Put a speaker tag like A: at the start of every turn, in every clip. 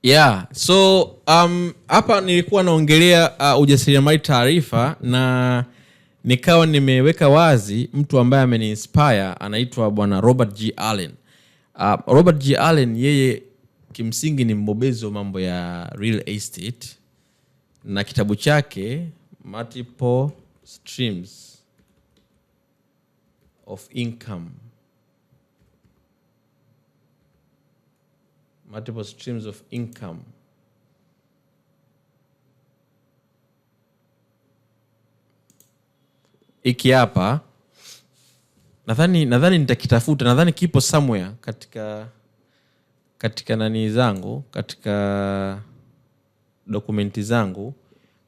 A: Yeah, so hapa nilikuwa naongelea ujasiriamali taarifa na nikawa nimeweka wazi mtu ambaye ameniinspire anaitwa bwana Robert G. Allen. Robert G. Allen yeye kimsingi ni mbobezi wa mambo ya real estate na kitabu chake Multiple Streams of Income. Multiple Streams of Income. Iki hapa nadhani nitakitafuta, nadhani kipo somewhere katika nani zangu, katika dokumenti zangu.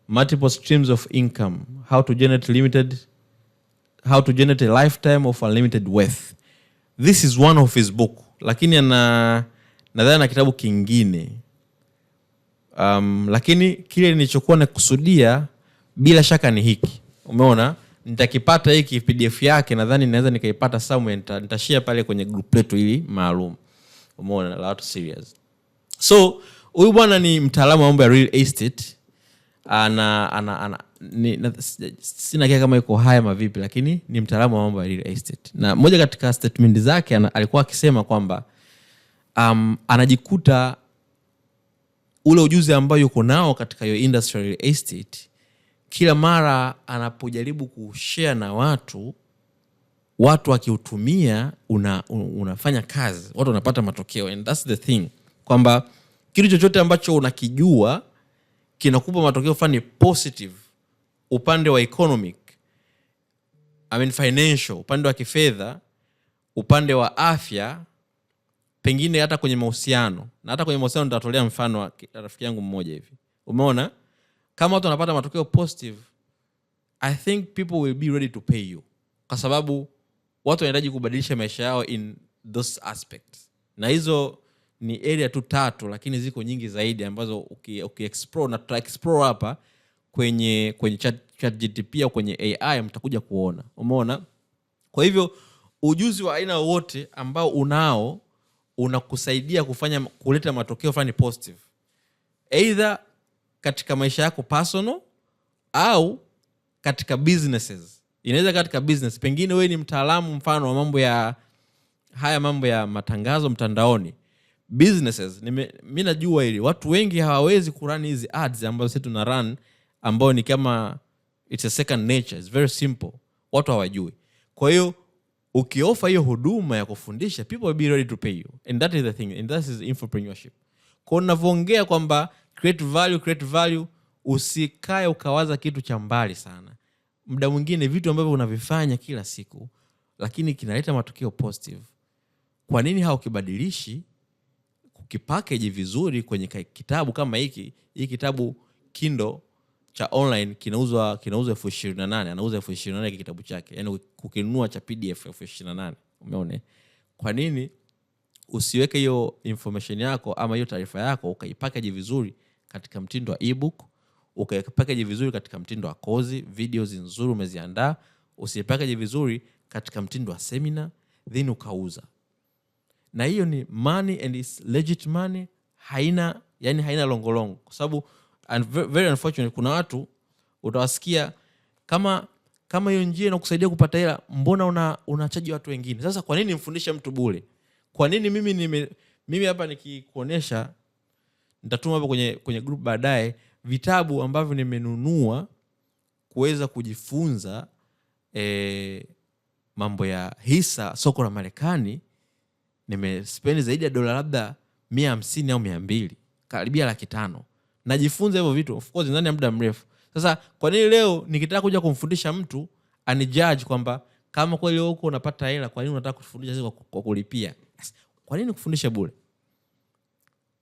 A: Multiple Streams of Income, how to generate a lifetime of unlimited wealth. This is one of his book, lakini nadhani na kitabu kingine. Lakini kile nilichokuwa nakusudia bila shaka ni hiki. Umeona? Nitakipata hiki PDF yake, nadhani naweza nikaipata somewhere, nitashare pale kwenye group letu hili maalum. Umeona, la watu serious. So, huyu bwana ni mtaalamu wa mambo ya real estate. Sina kama yuko haya mavipi, lakini ni mtaalamu wa mambo ya real estate. Na moja katika statement zake alikuwa akisema kwamba anajikuta ule ujuzi ambao yuko nao katika hiyo industry real estate, kila mara anapojaribu kushare na watu wakiutumia unafanya kazi, watu wanapata matokeo. And that's the thing, kwamba kitu chochote ambacho unakijua kinakupa matokeo fulani positive upande wa economic, financial, upande wa kifedha, upande wa afya, pengine hata kwenye mahusiano. Na hata kwenye mahusiano nitatolea mfano wa rafiki yangu mmoja hivi. Umeona? Kama watu wanapata matokeo positive, I think people will be ready to pay you. Kwa sababu watu wanahitaji kubadilisha maisha yao in those aspects. Na hizo ni area tu 3, lakini ziko nyingi zaidi ambazo ukiexplore na tutaexplore hapa kwenye ChatGPT au kwenye AI mtakuja kuona. Umeona? Kwa hivyo ujuzi wa aina wote ambao unao unakusaidia kuleta matokeo fulani positive, either katika maisha yako personal au katika businesses. Inaweza katika business, pengine wewe ni mtaalamu mfano wa mambo ya matangazo mtandaoni. Businesses, mimi najua hili, watu wengi hawawezi kurun hizi ads ambazo sisi tuna run, ambao ni kama it's a second nature, it's very simple. Watu hawajui. Kwa hiyo ukiofa hiyo huduma ya kufundisha, people will be ready to pay you. And that is the thing, and that is entrepreneurship. Kwa unavyoongea kwamba create value, usikae ukawaza kitu cha mbali sana. Muda mwingine vitu ambavyo unavifanya kila siku lakini kinaleta matokeo positive, kwa nini haukibadilishi kukipackage vizuri kwenye kitabu kama hiki? Hii kitabu Kindle cha online kinauzwa 28,000, anauza 28,000 kitabu chake. Yaani kukinunua cha PDF 28,000. Umeona? Kwa nini usiweke hiyo information yako ama hiyo taarifa yako ukaipackage vizuri katika mtindo wa ebook, ukaipackage vizuri katika mtindo wa kozi, videos nzuri umeziandaa, usipackage vizuri katika mtindo wa seminar, then ukauza. Na hiyo ni money and it's legit money, haina longolongo. Kwa sababu very unfortunate, kuna watu utawasikia kama hiyo njia inakusaidia kupata hela, mbona unachaji watu wengine? Sasa kwa nini mfundishe mtu bure? Kwa nini mimi hapa nikikuonesha, nitatuma hapo kwenye group baadaye vitabu ambavyo nimenunua kuweza kujifunza mambo ya hisa soko la Marekani, nimespend zaidi ya dola labda 150 au 200, karibia 500. Najifunza hivyo vitu of course ndani ya muda mrefu. Sasa kwa nini leo nikitaka kuja kumfundisha mtu anijudge kwamba kama kweli huko unapata hela, kwa nini unataka kufundisha kwa kulipia? Kwa nini kufundisha bure?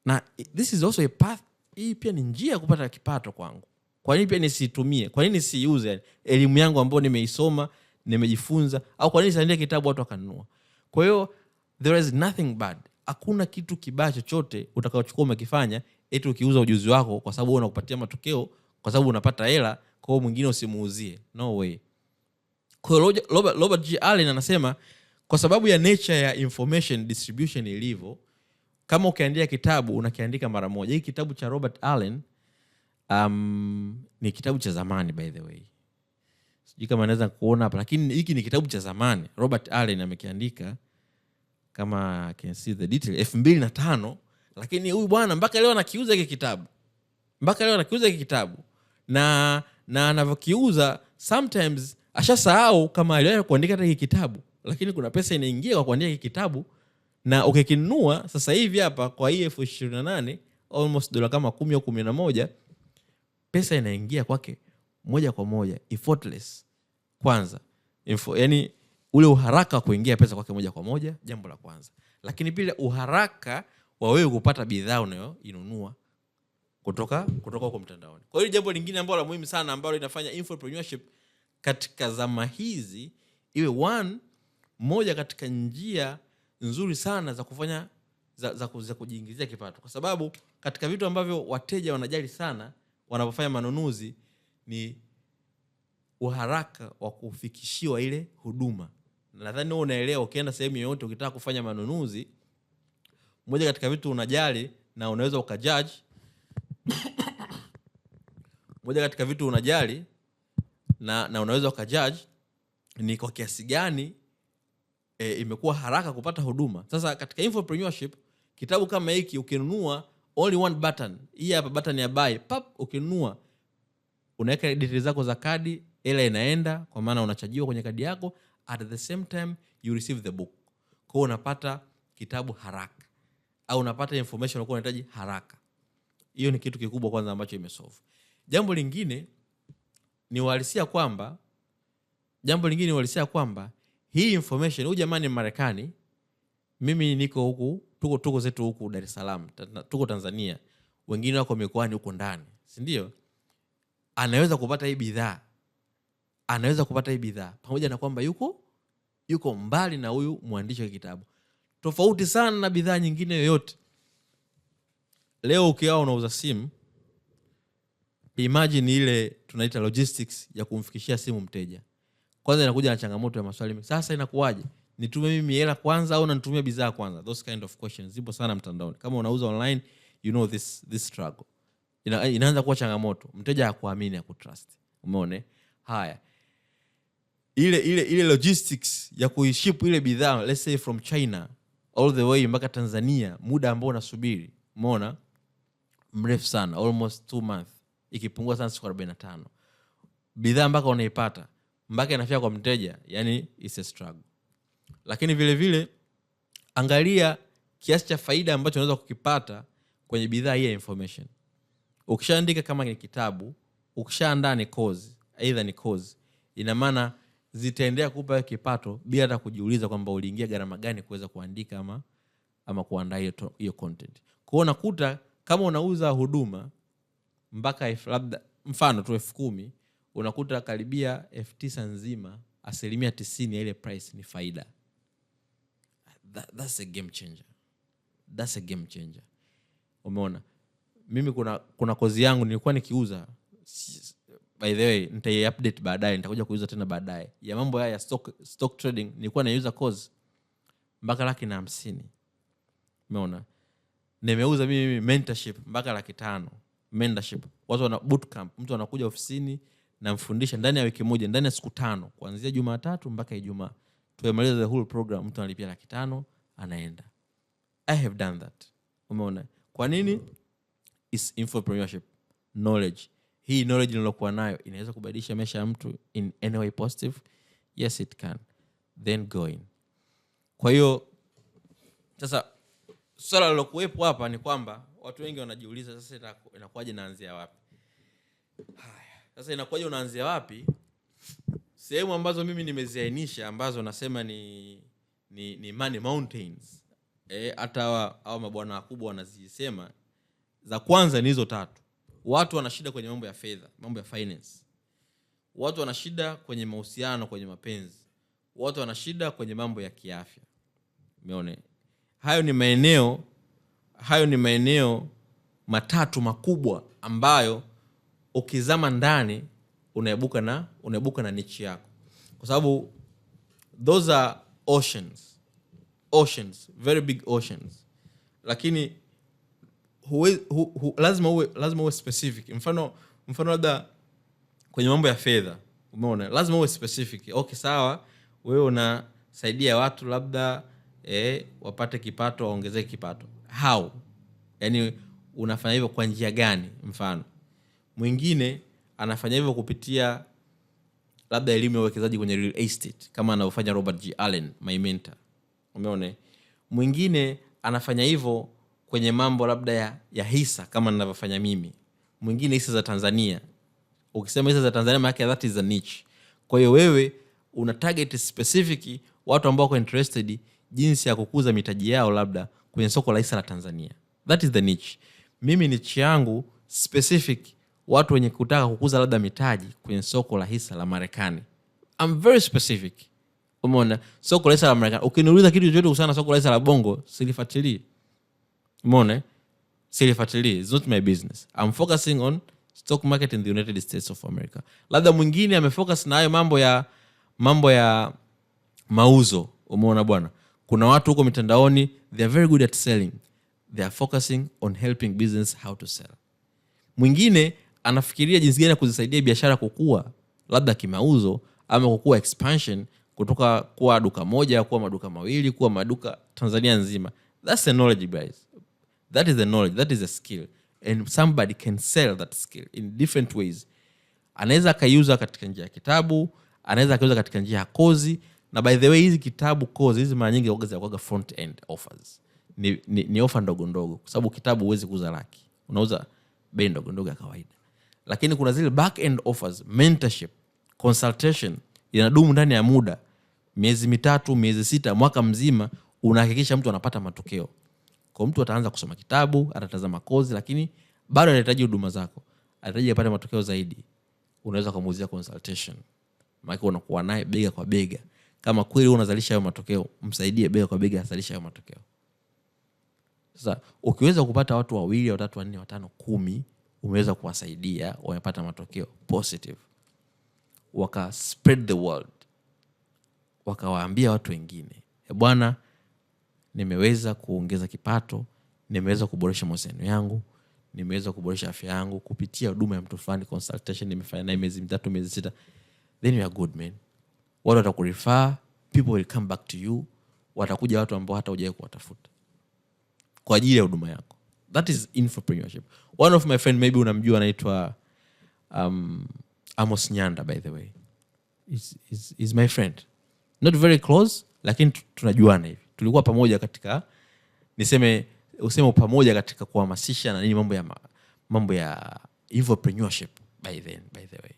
A: Na this is also a path, hii pia ni njia ya kupata kipato kwangu. Kwa nini pia nisitumie? Kwa nini siuze elimu yangu ambayo nimeisoma, nimejifunza? Au kwa nini siandike kitabu watu wakanunua? Kwa hiyo there is nothing bad. Hakuna kitu kibaya chochote utakaochukua umekifanya eti ukiuza ujuzi wako kwa sababu unakupatia matokeo, kwa sababu unapata hela, kwa hiyo mwingine usimuuzie. No way. Kwa hiyo Robert G. Allen anasema kwa sababu ya nature ya information distribution ilivyo, kama ukiandika kitabu unakiandika mara moja. Hii kitabu cha Robert Allen ni kitabu cha zamani by the way. Sijui kama naweza kuona hapa, lakini hiki ni kitabu cha zamani. Robert Allen amekiandika, kama can see the detail, 2005, lakini huyu bwana mpaka leo anakiuza hiki kitabu. Na anavyokiuza sometimes ashasahau kama aliwahi kuandika hata hiki kitabu, lakini kuna pesa inaingia kwa kuandika hiki kitabu. Na ukikinunua sasa hivi hapa kwa hii $28, almost dola kama 10 au 11, pesa inaingia kwake moja kwa moja, effortless. Kwanza yani ule uharaka wa kuingia pesa kwake moja kwa moja, jambo la kwanza. Lakini pia uharaka wa wewe kupata bidhaa unayoinunua kutoka kwa mtandaoni. Kwa hiyo jambo lingine ambalo la muhimu sana ambalo linafanya infopreneurship katika zama hizi iwe moja katika njia nzuri sana za kufanya za kujiingizia kipato. Kwa sababu katika vitu ambavyo wateja wanajali sana wanapofanya manunuzi ni uharaka wa kufikishiwa ile huduma. Nadhani wewe unaelewa, ukienda sehemu yoyote ukitaka kufanya manunuzi, moja katika vitu unajali na unaweza ukajudge moja katika vitu unajali na unaweza ukajudge ni kwa kiasi gani imekuwa haraka kupata huduma. Sasa katika infopreneurship, kitabu kama hiki ukinunua, only one button, hii hapa button ya buy, pap, ukinunua unaweka details zako za kadi, hela inaenda, kwa maana unachajiwa kwenye kadi yako, at the same time you receive the book. Kwa unapata kitabu haraka, au unapata information unakuwa unahitaji haraka. Hiyo ni kitu kikubwa kwanza ambacho imesolve. Jambo lingine ni uhalisia kwamba hii information, huyu jamani Marekani, mimi niko huku, tuko zetu huku Dar es Salaam, tuko Tanzania, wengine wako mikoani huko ndani, si ndio? Anaweza kupata hii bidhaa pamoja na kwamba yuko mbali na huyu mwandishi wa kitabu. Tofauti sana na bidhaa nyingine yoyote. Leo ukiwa unauza simu, imagine ile tunaita logistics ya kumfikishia simu mteja. Kwanza inakuja na changamoto ya maswali. Sasa inakuwaje? Nitume mimi hela kwanza au nitumie bidhaa kwanza? Those kind of questions zipo sana mtandaoni. Kama unauza online, you know this struggle. Inaanza kuwa changamoto. Mteja hakuamini, hakutrust. Umeona? Haya. Ile logistics ya kuiship ile bidhaa, let's say from China all the way mpaka Tanzania, muda ambao unasubiri, umeona? Mrefu sana, almost 2 months. Ikipungua sana siku 45. Bidhaa mpaka unaipata, mpaka inafika kwa mteja, yani it's a struggle. Lakini vile vile angalia kiasi cha faida ambacho unaweza kukipata kwenye bidhaa hii ya information. Ukishaandika kama ni kitabu, ukishaandaa ni course, either ni course, ina maana zitaendelea kukupa kipato bila hata kujiuliza kwamba uliingia gharama gani kuweza kuandika ama kuandaa hiyo content. Kwa hiyo unakuta kama unauza huduma mpaka labda mfano tu 10,000, unakuta karibia 9,000 nzima, 90% ya ile price ni faida. That's a game changer. Umeona? Mimi kuna kozi yangu nilikuwa nikiuza, by the way nitai-update baadaye, nitakuja kuuza tena baadaye, ya mambo haya ya stock trading. Nilikuwa naiuza kozi mpaka 150,000. Umeona? Nimeuza mimi mentorship mpaka 500,000. Mentorship, watu wana bootcamp, mtu anakuja ofisini na mfundisha ndani ya wiki moja, ndani ya siku 5, kuanzia Jumatatu mpaka Ijumaa. Tumemaliza the whole program, mtu analipia 500,000 anaenda. I have done that. Umeona? Kwa nini? Is infopreneurship knowledge. Hii knowledge nilokuwa nayo inaweza kubadilisha maisha ya mtu in any way positive. Yes it can. Then go in. Kwa hiyo sasa swala lilokuwepo hapa ni kwamba watu wengi wanajiuliza, sasa inakuwaje naanzia wapi? Haya, sasa inakuwaje unaanzia wapi? Sehemu ambazo mimi nimeziainisha ambazo nasema ni money mountains. Hata hao mabwana wakubwa wanazisema. Za kwanza ni hizo 3. Watu wana shida kwenye mambo ya fedha, mambo ya finance. Watu wana shida kwenye mahusiano, kwenye mapenzi. Watu wana shida kwenye mambo ya kiafya. Umeona? Hayo ni maeneo 3 makubwa ambayo ukizama ndani unaibuka na niche yako. Kwa sababu those are oceans, very big oceans. lakini lazima uwe specific. Mfano labda kwenye mambo ya fedha, umeona, lazima uwe specific. Okay, sawa, wewe unasaidia watu labda wapate kipato, waongezeke kipato. How? Yani unafanya hivyo kwa njia gani? Mfano mwingine anafanya hivyo kupitia labda elimu ya uwekezaji kwenye real estate kama anavyofanya Robert G. Allen, my mentor. Umeona? Mwingine anafanya hivyo kwenye mambo labda ya hisa kama ninavyofanya mimi. Mwingine hisa za Tanzania. Ukisema hisa za Tanzania maana that is a niche. Kwa hiyo wewe una target specific watu ambao wako interested jinsi ya kukuza mitaji yao labda kwenye soko la hisa la Tanzania. That is the niche. Mimi niche yangu specific watu wenye kutaka kukuza labda mitaji kwenye soko la hisa la Marekani. I'm very specific. Umeona? Soko la hisa la Marekani. Ukiniuliza kitu chochote kuhusiana na soko la hisa la Bongo, silifuatilii. Umeona? Silifuatilii. It's not my business. I'm focusing on stock market in the United States of America. Labda mwingine amefocus na hayo mambo ya mauzo. Umeona bwana? Kuna watu huko mitandaoni, they are very good at selling. They are focusing on helping business how to sell. Mwingine anafikiria jinsi gani kuzisaidia biashara kukua, labda kimauzo ama kukua expansion kutoka kuwa duka moja kuwa maduka mawili kuwa maduka Tanzania nzima. That's the knowledge, guys. That is the knowledge, that is a skill, and somebody can sell that skill in different ways. Anaweza kaiuza katika njia ya kitabu, anaweza kaiuza katika njia ya kozi. Na by the way, hizi kitabu, kozi hizi mara nyingi huaga front end offers. Ni offer ndogo ndogo, kwa sababu kitabu huwezi kuuza laki. Unauza bei ndogo ndogo ya kawaida. Lakini kuna zile back end offers, mentorship, consultation, inadumu ndani ya muda miezi 3, miezi 6, mwaka mzima, unahakikisha mtu anapata matokeo. Kwa mtu ataanza kusoma kitabu, atatazama kozi, lakini bado anahitaji huduma zako. Anahitaji apate matokeo zaidi. Unaweza kumuuzia consultation. Maana unakuwa naye bega kwa bega. Kama kweli unazalisha hayo matokeo, msaidie bega kwa bega azalisha hayo matokeo. Sasa ukiweza kupata watu 2, 3, 4, 5, 10, umeweza kuwasaidia wapata matokeo positive. Waka spread the word. Wakawaambia watu wengine, bwana, nimeweza kuongeza kipato, nimeweza kuboresha mahusiano yangu, nimeweza kuboresha afya yangu kupitia huduma ya mtu fulani, consultation nimefanya naye miezi 3, miezi 6. Then you are good, man. Watu watakurefer, people will come back to you. Watakuja watu ambao hata hujawahi kuwatafuta kwa ajili ya huduma yako. That is infopreneurship. One of my friend, maybe unamjua, anaitwa Amos Nyanda, by the way. Is my friend. Not very close, lakini tunajuana hivi. Tulikuwa pamoja katika, useme pamoja katika kuhamasisha na nini mambo ya infopreneurship by the way.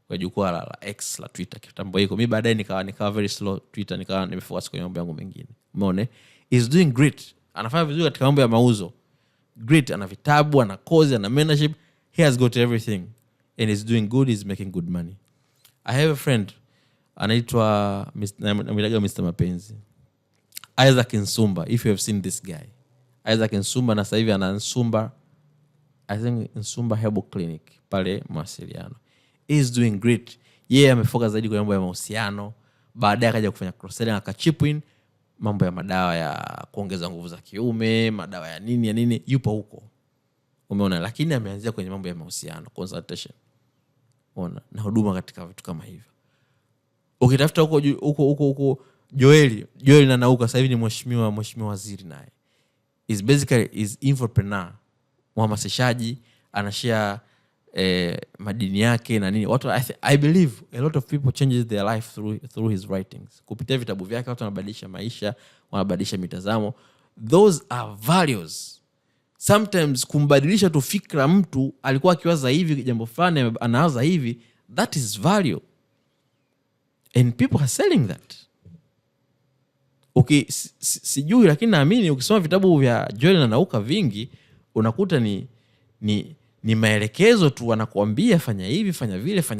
A: Kwa jukwaa la X la Twitter kitambo hiko. Mimi baadaye nikawa very slow Twitter, nikawa nimefocus kwenye mambo yangu mengine. Umeona? Is doing great. Anafanya vizuri katika mambo ya mauzo. Great, ana vitabu, ana kozi, ana mentorship. He has got everything and is doing good, is making good money. I have a friend anaitwa Mr. Mapenzi, Isaac Nsumba. If you have seen this guy, Isaac Nsumba, na sasa hivi ana Nsumba, I think Nsumba Herbal Clinic pale Mawasiliano. He is doing great. Yeye amefocus zaidi kwenye mambo ya mahusiano. Baadaye akaja kufanya cross selling, akachip in mambo ya madawa ya kuongeza nguvu za kiume, madawa ya nini yupo huko. Umeona? Lakini ameanzia kwenye mambo ya mahusiano, consultation. Unaona? Na huduma katika vitu kama hivyo. Ukitafuta huko Joeli na Nauka, sasa hivi ni mheshimiwa waziri naye. Is basically infopreneur. Mhamasishaji, anashare madini yake na nini. Watu, I believe a lot of people changes their life through his writings. Kupitia vitabu vyake watu wanabadilisha maisha, wanabadilisha mitazamo. Those are values. Sometimes kumbadilisha tu fikra mtu alikuwa akiwaza hivi jambo fulani anaanza hivi, that is value. And people are selling that. Okay, sijui, lakini naamini ukisoma vitabu vya Joel na Nauka vingi unakuta ni maelekezo tu, wanakuambia fanya hivi, fanya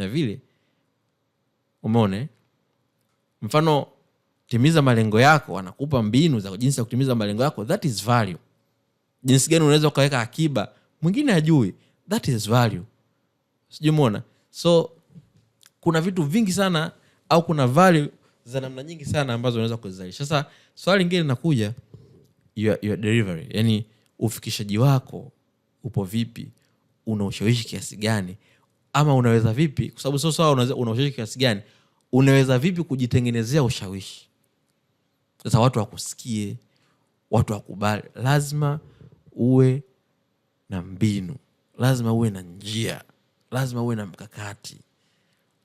A: vile. Umeona? Mfano, timiza malengo yako, wanakupa mbinu za jinsi ya kutimiza malengo yako. That is value. Jinsi gani unaweza kuweka akiba, mwingine hajui. That is value. Sijui umeona? So kuna vitu vingi sana, au kuna value za namna nyingi sana ambazo unaweza kuzalisha. Sasa swali lingine linakuja, your delivery. Yaani ufikishaji wako upo vipi, una ushawishi kiasi gani, ama unaweza vipi, kwa sababu sio sawa una ushawishi kiasi gani, unaweza vipi kujitengenezea ushawishi. Sasa watu wakusikie, watu wakubali. Lazima uwe na mbinu, lazima uwe na njia, lazima uwe na mkakati.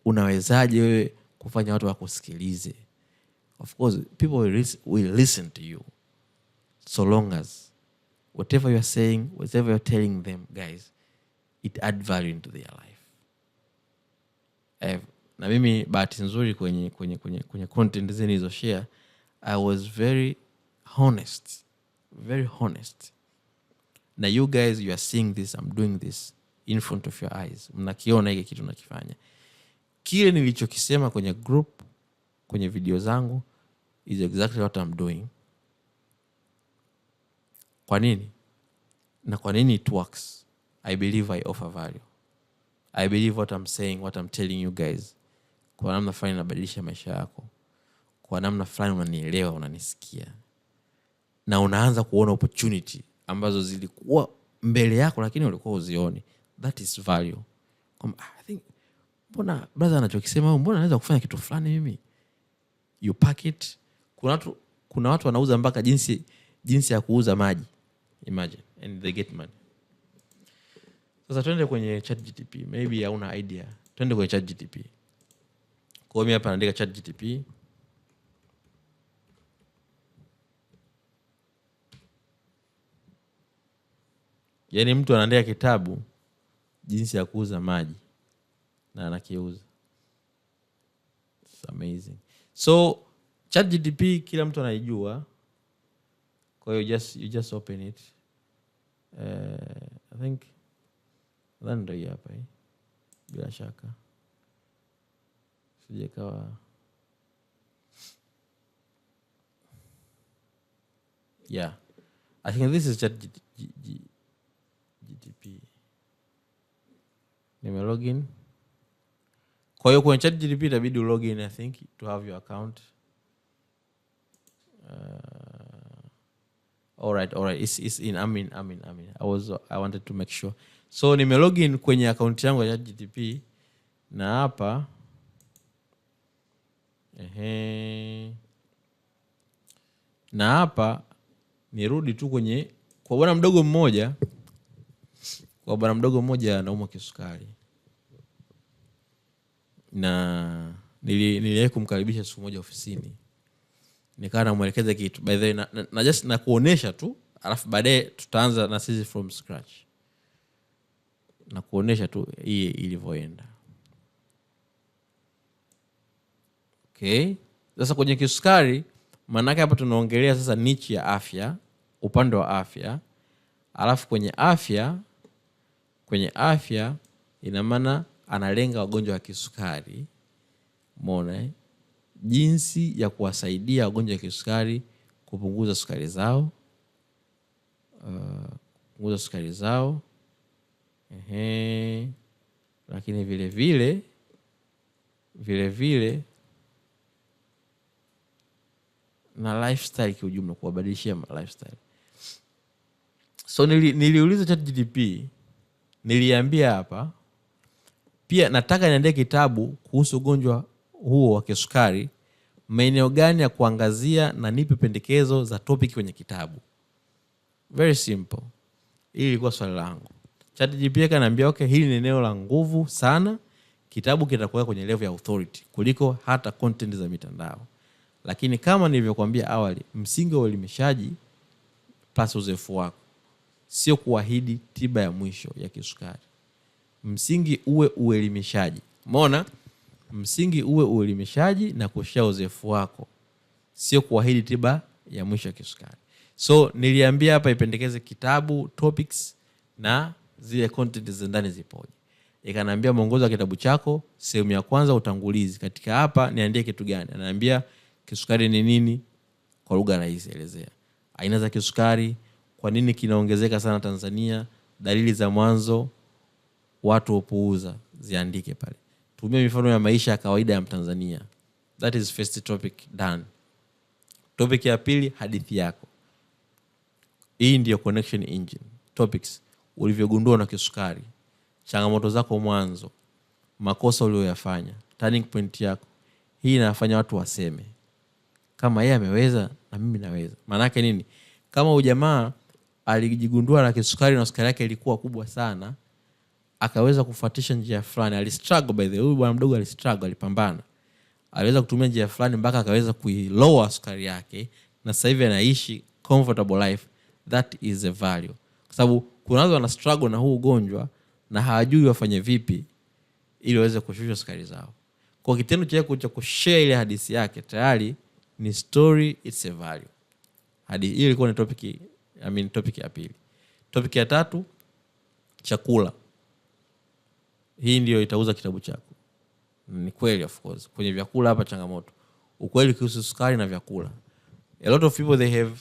A: Unawezaje wewe kufanya watu wakusikilize? Of course people will listen to you so long as whatever you are saying, whatever you are telling them, guys, it add value into their life. Na mimi bahati nzuri kwenye content zeni hizo share, I was very honest. Na you guys, you are seeing this, I'm doing this in front of your eyes. Mnakiona hiki kitu nakifanya. Kile nilichokisema kwenye group, kwenye video zangu, is exactly what I'm doing. Kwa nini? Na kwa nini it works? I believe I offer value. I believe what I'm saying, what I'm telling you guys, kwa namna fulani inabadilisha maisha yako. Kwa namna fulani unanielewa, unanisikia. Na unaanza kuona opportunity ambazo zilikuwa mbele yako lakini ulikuwa uzioni. That is value. I think, mbona brother anachokisema, mbona anaweza kufanya kitu fulani mimi? You pack it. Kuna watu wanauza mpaka jinsi ya kuuza maji. Imagine, and they get money. Sasa twende kwenye ChatGPT. Maybe hauna idea. Twende kwenye ChatGPT. Kwa mimi hapa naandika ChatGPT. Yaani mtu anaandika kitabu jinsi ya kuuza maji na anakiuza. It's amazing. So ChatGPT kila mtu anaijua. Kwa hiyo you just open it. I think ndio hapa hii. Bila shaka. Sije kawa. Yeah. I think this is ChatGPT. Nime login. Kwa hiyo kwenye ChatGPT itabidi login, I think, to have your account. All right. It's in. I mean. I wanted to make sure. So nime login kwenye account yangu ya ChatGPT na hapa na hapa nirudi tu kwenye kwa bwana mdogo mmoja anaumwa kisukari. Na niliwahi kumkaribisha siku moja ofisini. Nikawa namuelekeza kitu. By the way, na just na kuonesha tu, alafu baadaye tutaanza na sisi from scratch. Na kuonesha tu hii ilivyoenda. Okay. Sasa kwenye kisukari, maana hapa tunaongelea sasa niche ya afya, upande wa afya. Alafu kwenye afya ina maana analenga wagonjwa wa kisukari. Umeona? Jinsi ya kuwasaidia wagonjwa wa kisukari kupunguza sukari zao. Lakini vile vile na lifestyle kiujumla, kuwabadilishia lifestyle. So niliuliza ChatGPT, niliambia hapa pia nataka niandike kitabu kuhusu ugonjwa huo wa kisukari, maeneo gani ya kuangazia na nipe pendekezo za topic kwenye kitabu. Very simple. Hili ilikuwa swali langu. ChatGPT kaniambia okay, hili ni eneo la nguvu sana, kitabu kitakuwa kwenye level ya authority kuliko hata content za mitandao. Lakini kama nilivyokuambia awali, msingi wa uelimishaji plus uzoefu wako, sio kuahidi tiba ya mwisho ya kisukari. Msingi uwe uelimishaji. Umeona? Msingi uwe uelimishaji na kushare uzoefu wako, sio kuahidi tiba ya mwisho ya kisukari. So niliambia hapa ipendekeze kitabu, topics na zile content za ndani zipoje. Ikaniambia mwongozo wa kitabu chako, sehemu ya kwanza utangulizi. Katika hapa niandie kitu gani? Ananiambia kisukari ni nini kwa lugha rahisi, elezea. Aina za kisukari, kwa nini kinaongezeka sana Tanzania, dalili za mwanzo, watu upuuza, ziandike pale. Tumia mifano ya maisha ya kawaida ya Mtanzania. That is first topic done. Topic ya pili, hadithi yako. Hii ndio connection engine. Topics ulivyogundua na kisukari, changamoto zako mwanzo, makosa uliyoyafanya, turning point yako. Hii inafanya watu waseme kama yeye ameweza na mimi naweza. Maana yake nini? Kama ujamaa alijigundua na kisukari na sukari yake ilikuwa kubwa sana, akaweza kufuatisha njia fulani, alistruggle by the way, huyu bwana mdogo alistruggle, alipambana. Aliweza kutumia njia fulani mpaka akaweza kuilower sukari yake na sasa hivi anaishi comfortable life. That is a value. Kwa sababu kuna watu wana struggle na huu ugonjwa na hawajui wafanye vipi ili waweze kushusha sukari zao. Kwa kitendo cha kushare ile hadithi yake tayari ni story, it's a value. Hadi hiyo ilikuwa ni topic ya pili. Topic ya tatu, chakula. Hii ndio itauza kitabu chako. Ni kweli of course. Kwenye vyakula hapa changamoto. Ukweli kuhusu sukari na vyakula. A lot of people they have,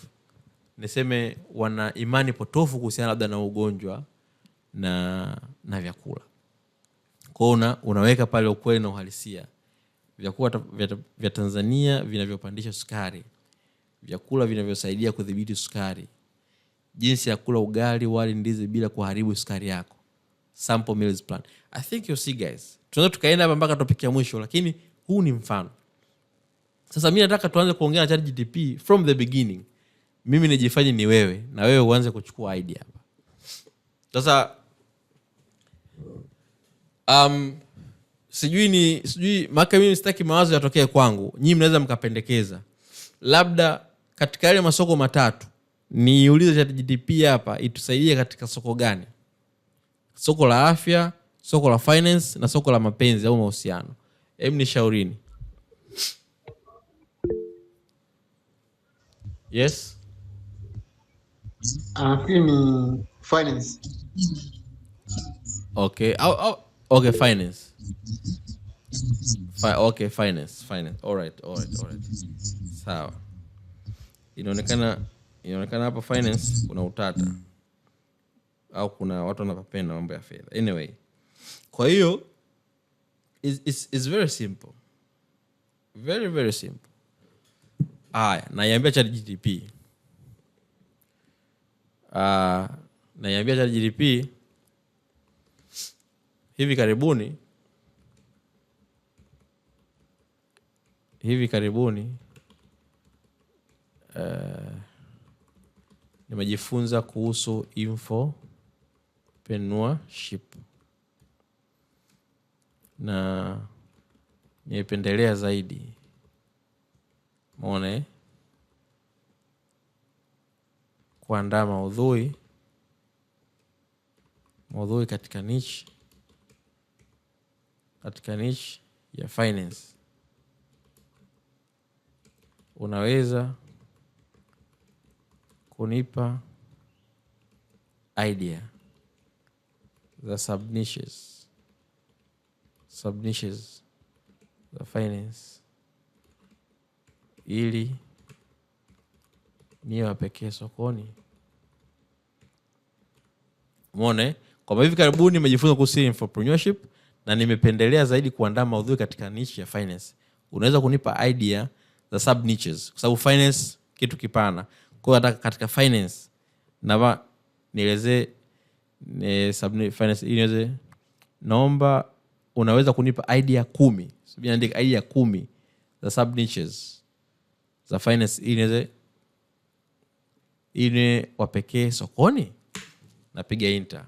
A: niseme, wana imani potofu kuhusiana labda na ugonjwa na vyakula. Kwa unaweka pale ukweli na uhalisia. Vyakula vya Tanzania vinavyopandisha sukari. Vyakula vinavyosaidia kudhibiti sukari. Jinsi ya kula ugali, wali, ndizi bila kuharibu sukari yako. Sample meals plan. I think you see guys. Tunaweza tukaenda hapa mpaka topic ya mwisho, lakini huu ni mfano. Sasa mimi nataka tuanze kuongea na ChatGPT from the beginning. Mimi nijifanye ni wewe na wewe uanze kuchukua idea hapa. Sasa sijui maka mimi sitaki mawazo yatokee kwangu. Nyinyi mnaweza mkapendekeza. Labda katika yale masoko matatu niulize ChatGPT hapa itusaidie katika soko gani? Soko la afya, soko la finance na soko la mapenzi au mahusiano. Hebu nishaurini. Yes.
B: Ni finance.
A: Okay. Okay, finance. Okay, finance. All right. Sawa. Inaonekana hapa finance kuna utata. Au kuna watu wanapenda mambo ya fedha. Anyway. Kwa hiyo it's very simple. Very very simple. Naiambia ChatGPT. Naiambia ChatGPT hivi karibuni nimejifunza kuhusu infopreneurship na nimependelea zaidi kuandaa maudhui katika niche ya finance. Unaweza kunipa idea za subniches za finance ili niwe pekee sokoni? Kwa hivi karibuni nimejifunza kuhusu infopreneurship na nimependelea zaidi kuandaa maudhui katika niche ya finance. Unaweza kunipa idea za sub niches kwa sababu finance kitu kipana. Kwa hiyo katika finance na nielezee sub finance nieleze, naomba unaweza kunipa idea 10. Sasa niandike idea 10 za sub niches za finance ili wapekee sokoni. Napiga enter.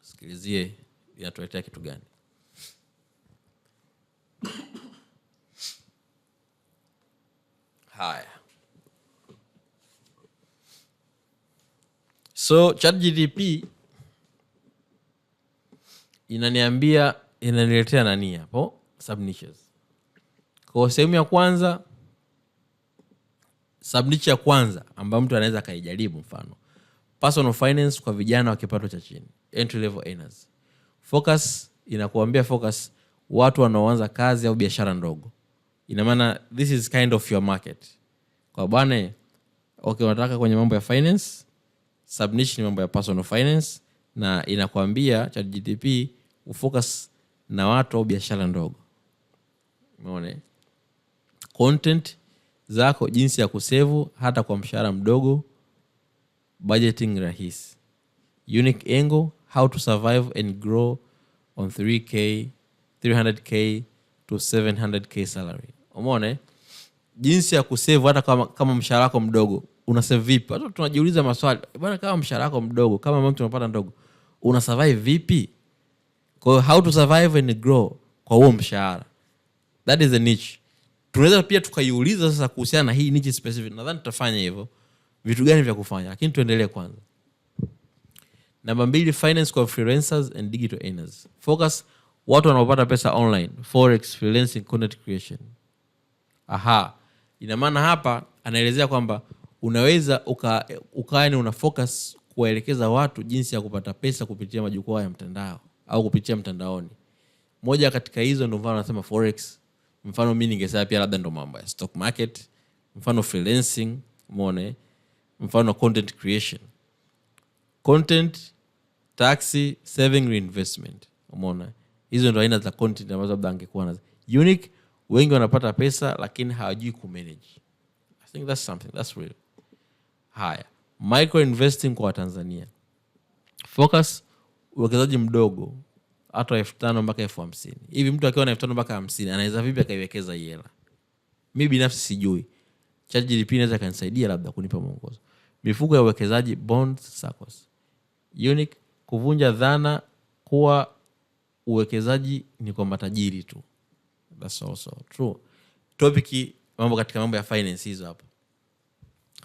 A: Sikilizie inatuletea kitu gani. Haya. So ChatGPT inaniletea nani hapo? Subniches. Kwa sehemu ya kwanza, subniche ya kwanza ambayo mtu anaweza kaijaribu, mfano personal finance kwa vijana wa kipato cha chini, entry level earners. Focus inakuambia focus watu wanaoanza kazi au biashara ndogo. Ina maana this is kind of your market. Kwa bwana, okay, unataka kwenye mambo ya finance, subniche ni mambo ya personal finance, na inakuambia ChatGPT ufocus na watu au biashara ndogo. Umeona? Content zako jinsi ya kusevu hata kwa mshahara mdogo budgeting rahisi. Unique angle, how to survive and grow on 300k to 700k salary. Umeona jinsi ya kusave hata kama mshahara wako mdogo. Una save vipi? Hata tunajiuliza maswali. Bwana, kama mshahara wako mdogo, kama mtu unapata ndogo, una survive vipi? Kwa how to survive and grow kwa huo mshahara. That is the niche. Tunaweza pia tukaiuliza sasa kuhusiana na hii niche specific. Nadhani tutafanya hivyo. Vitu gani vya kufanya? Lakini tuendelee kwanza. Namba 2, finance kwa freelancers and digital earners. Focus watu wanaopata pesa online, forex, freelancing, content creation. Ina maana hapa anaelezea kwamba unaweza ukaani una focus kuwaelekeza watu jinsi ya kupata pesa kupitia majukwaa ya mtandao au kupitia mtandaoni. Moja katika hizo ndio mfano anasema forex. Mfano mimi ningesema pia labda ndo mambo ya stock market, mfano freelancing, umeona? Mfano content creation. Content, taxi, saving, reinvestment. Umeona? Hizo ndio aina za content ambazo labda angekuwa nazo. Unique, wengi wanapata pesa lakini hawajui kumanage. I think that's something that's real. Haya, micro investing kwa Tanzania. Focus uwekezaji mdogo, hata 5,000 mpaka 50,000. Hivi mtu akiwa na 5,000 mpaka 50,000 anaweza vipi akaiwekeza hii hela? Mimi binafsi sijui. ChatGPT inaweza kanisaidia labda kunipa mwongozo. Mifuko ya uwekezaji, bonds, SACCOS. Unique, kuvunja dhana kuwa uwekezaji ni kwa matajiri tu. That's also true. Topic mambo katika mambo ya finance hizo hapo.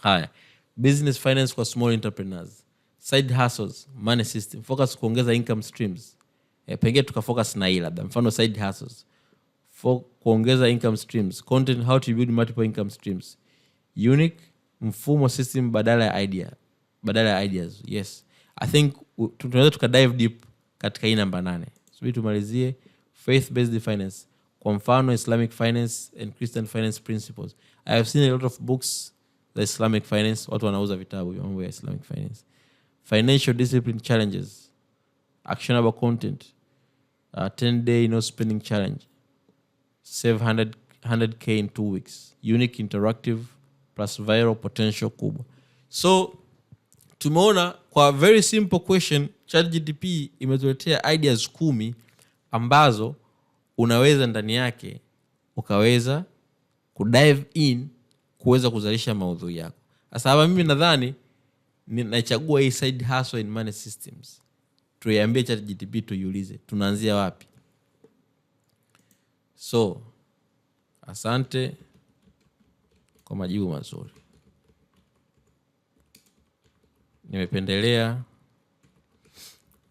A: Haya, business finance kwa small entrepreneurs, side hustles, money system. Focus kuongeza income streams. Pengine tukafocus na hii labda. Mfano side hustles. Kuongeza income streams. Content, how to build multiple income streams. Unique, mfumo system badala ya ideas. Yes. I think tunaweza tukadive deep katika hii namba 8. Subiri tumalizie faith based finance. Kwa mfano Islamic finance and Christian finance principles. I have seen a lot of books the Islamic finance, watu wanauza vitabu vya mambo ya Islamic finance. Financial discipline challenges, actionable content, 10-day no spending challenge, save 100k in 2 weeks, unique interactive plus viral potential kubwa. So tumeona kwa very simple question ChatGPT imetuletea ideas 10 ambazo unaweza ndani yake ukaweza kudive in kuweza kuzalisha maudhui yako. Sasa hapa mimi nadhani ninachagua hii side hustle in money systems. Tuiambie ChatGPT tuiulize tunaanzia wapi. So asante kwa majibu mazuri. Nimependelea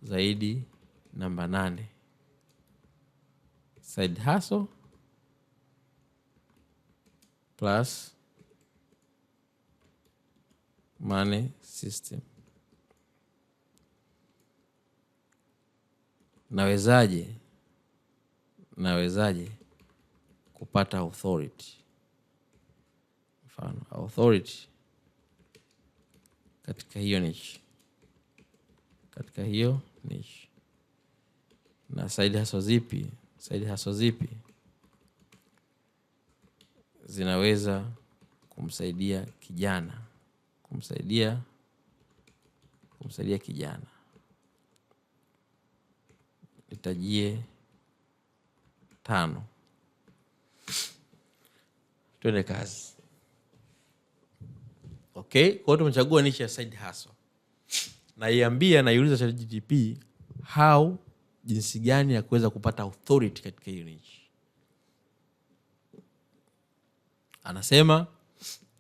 A: zaidi namba 8. Side hustle plus money system. Nawezaje kupata authority? Mfano authority katika hiyo niche. Na side hustle zipi zinaweza kumsaidia kijana, kumsaidia kijana. Nitajie 5. Tuende kazi. Okay, kwa hiyo tumechagua niche ya side hustle. Naiuliza ChatGPT jinsi gani ya kuweza kupata authority katika hiyo niche. Anasema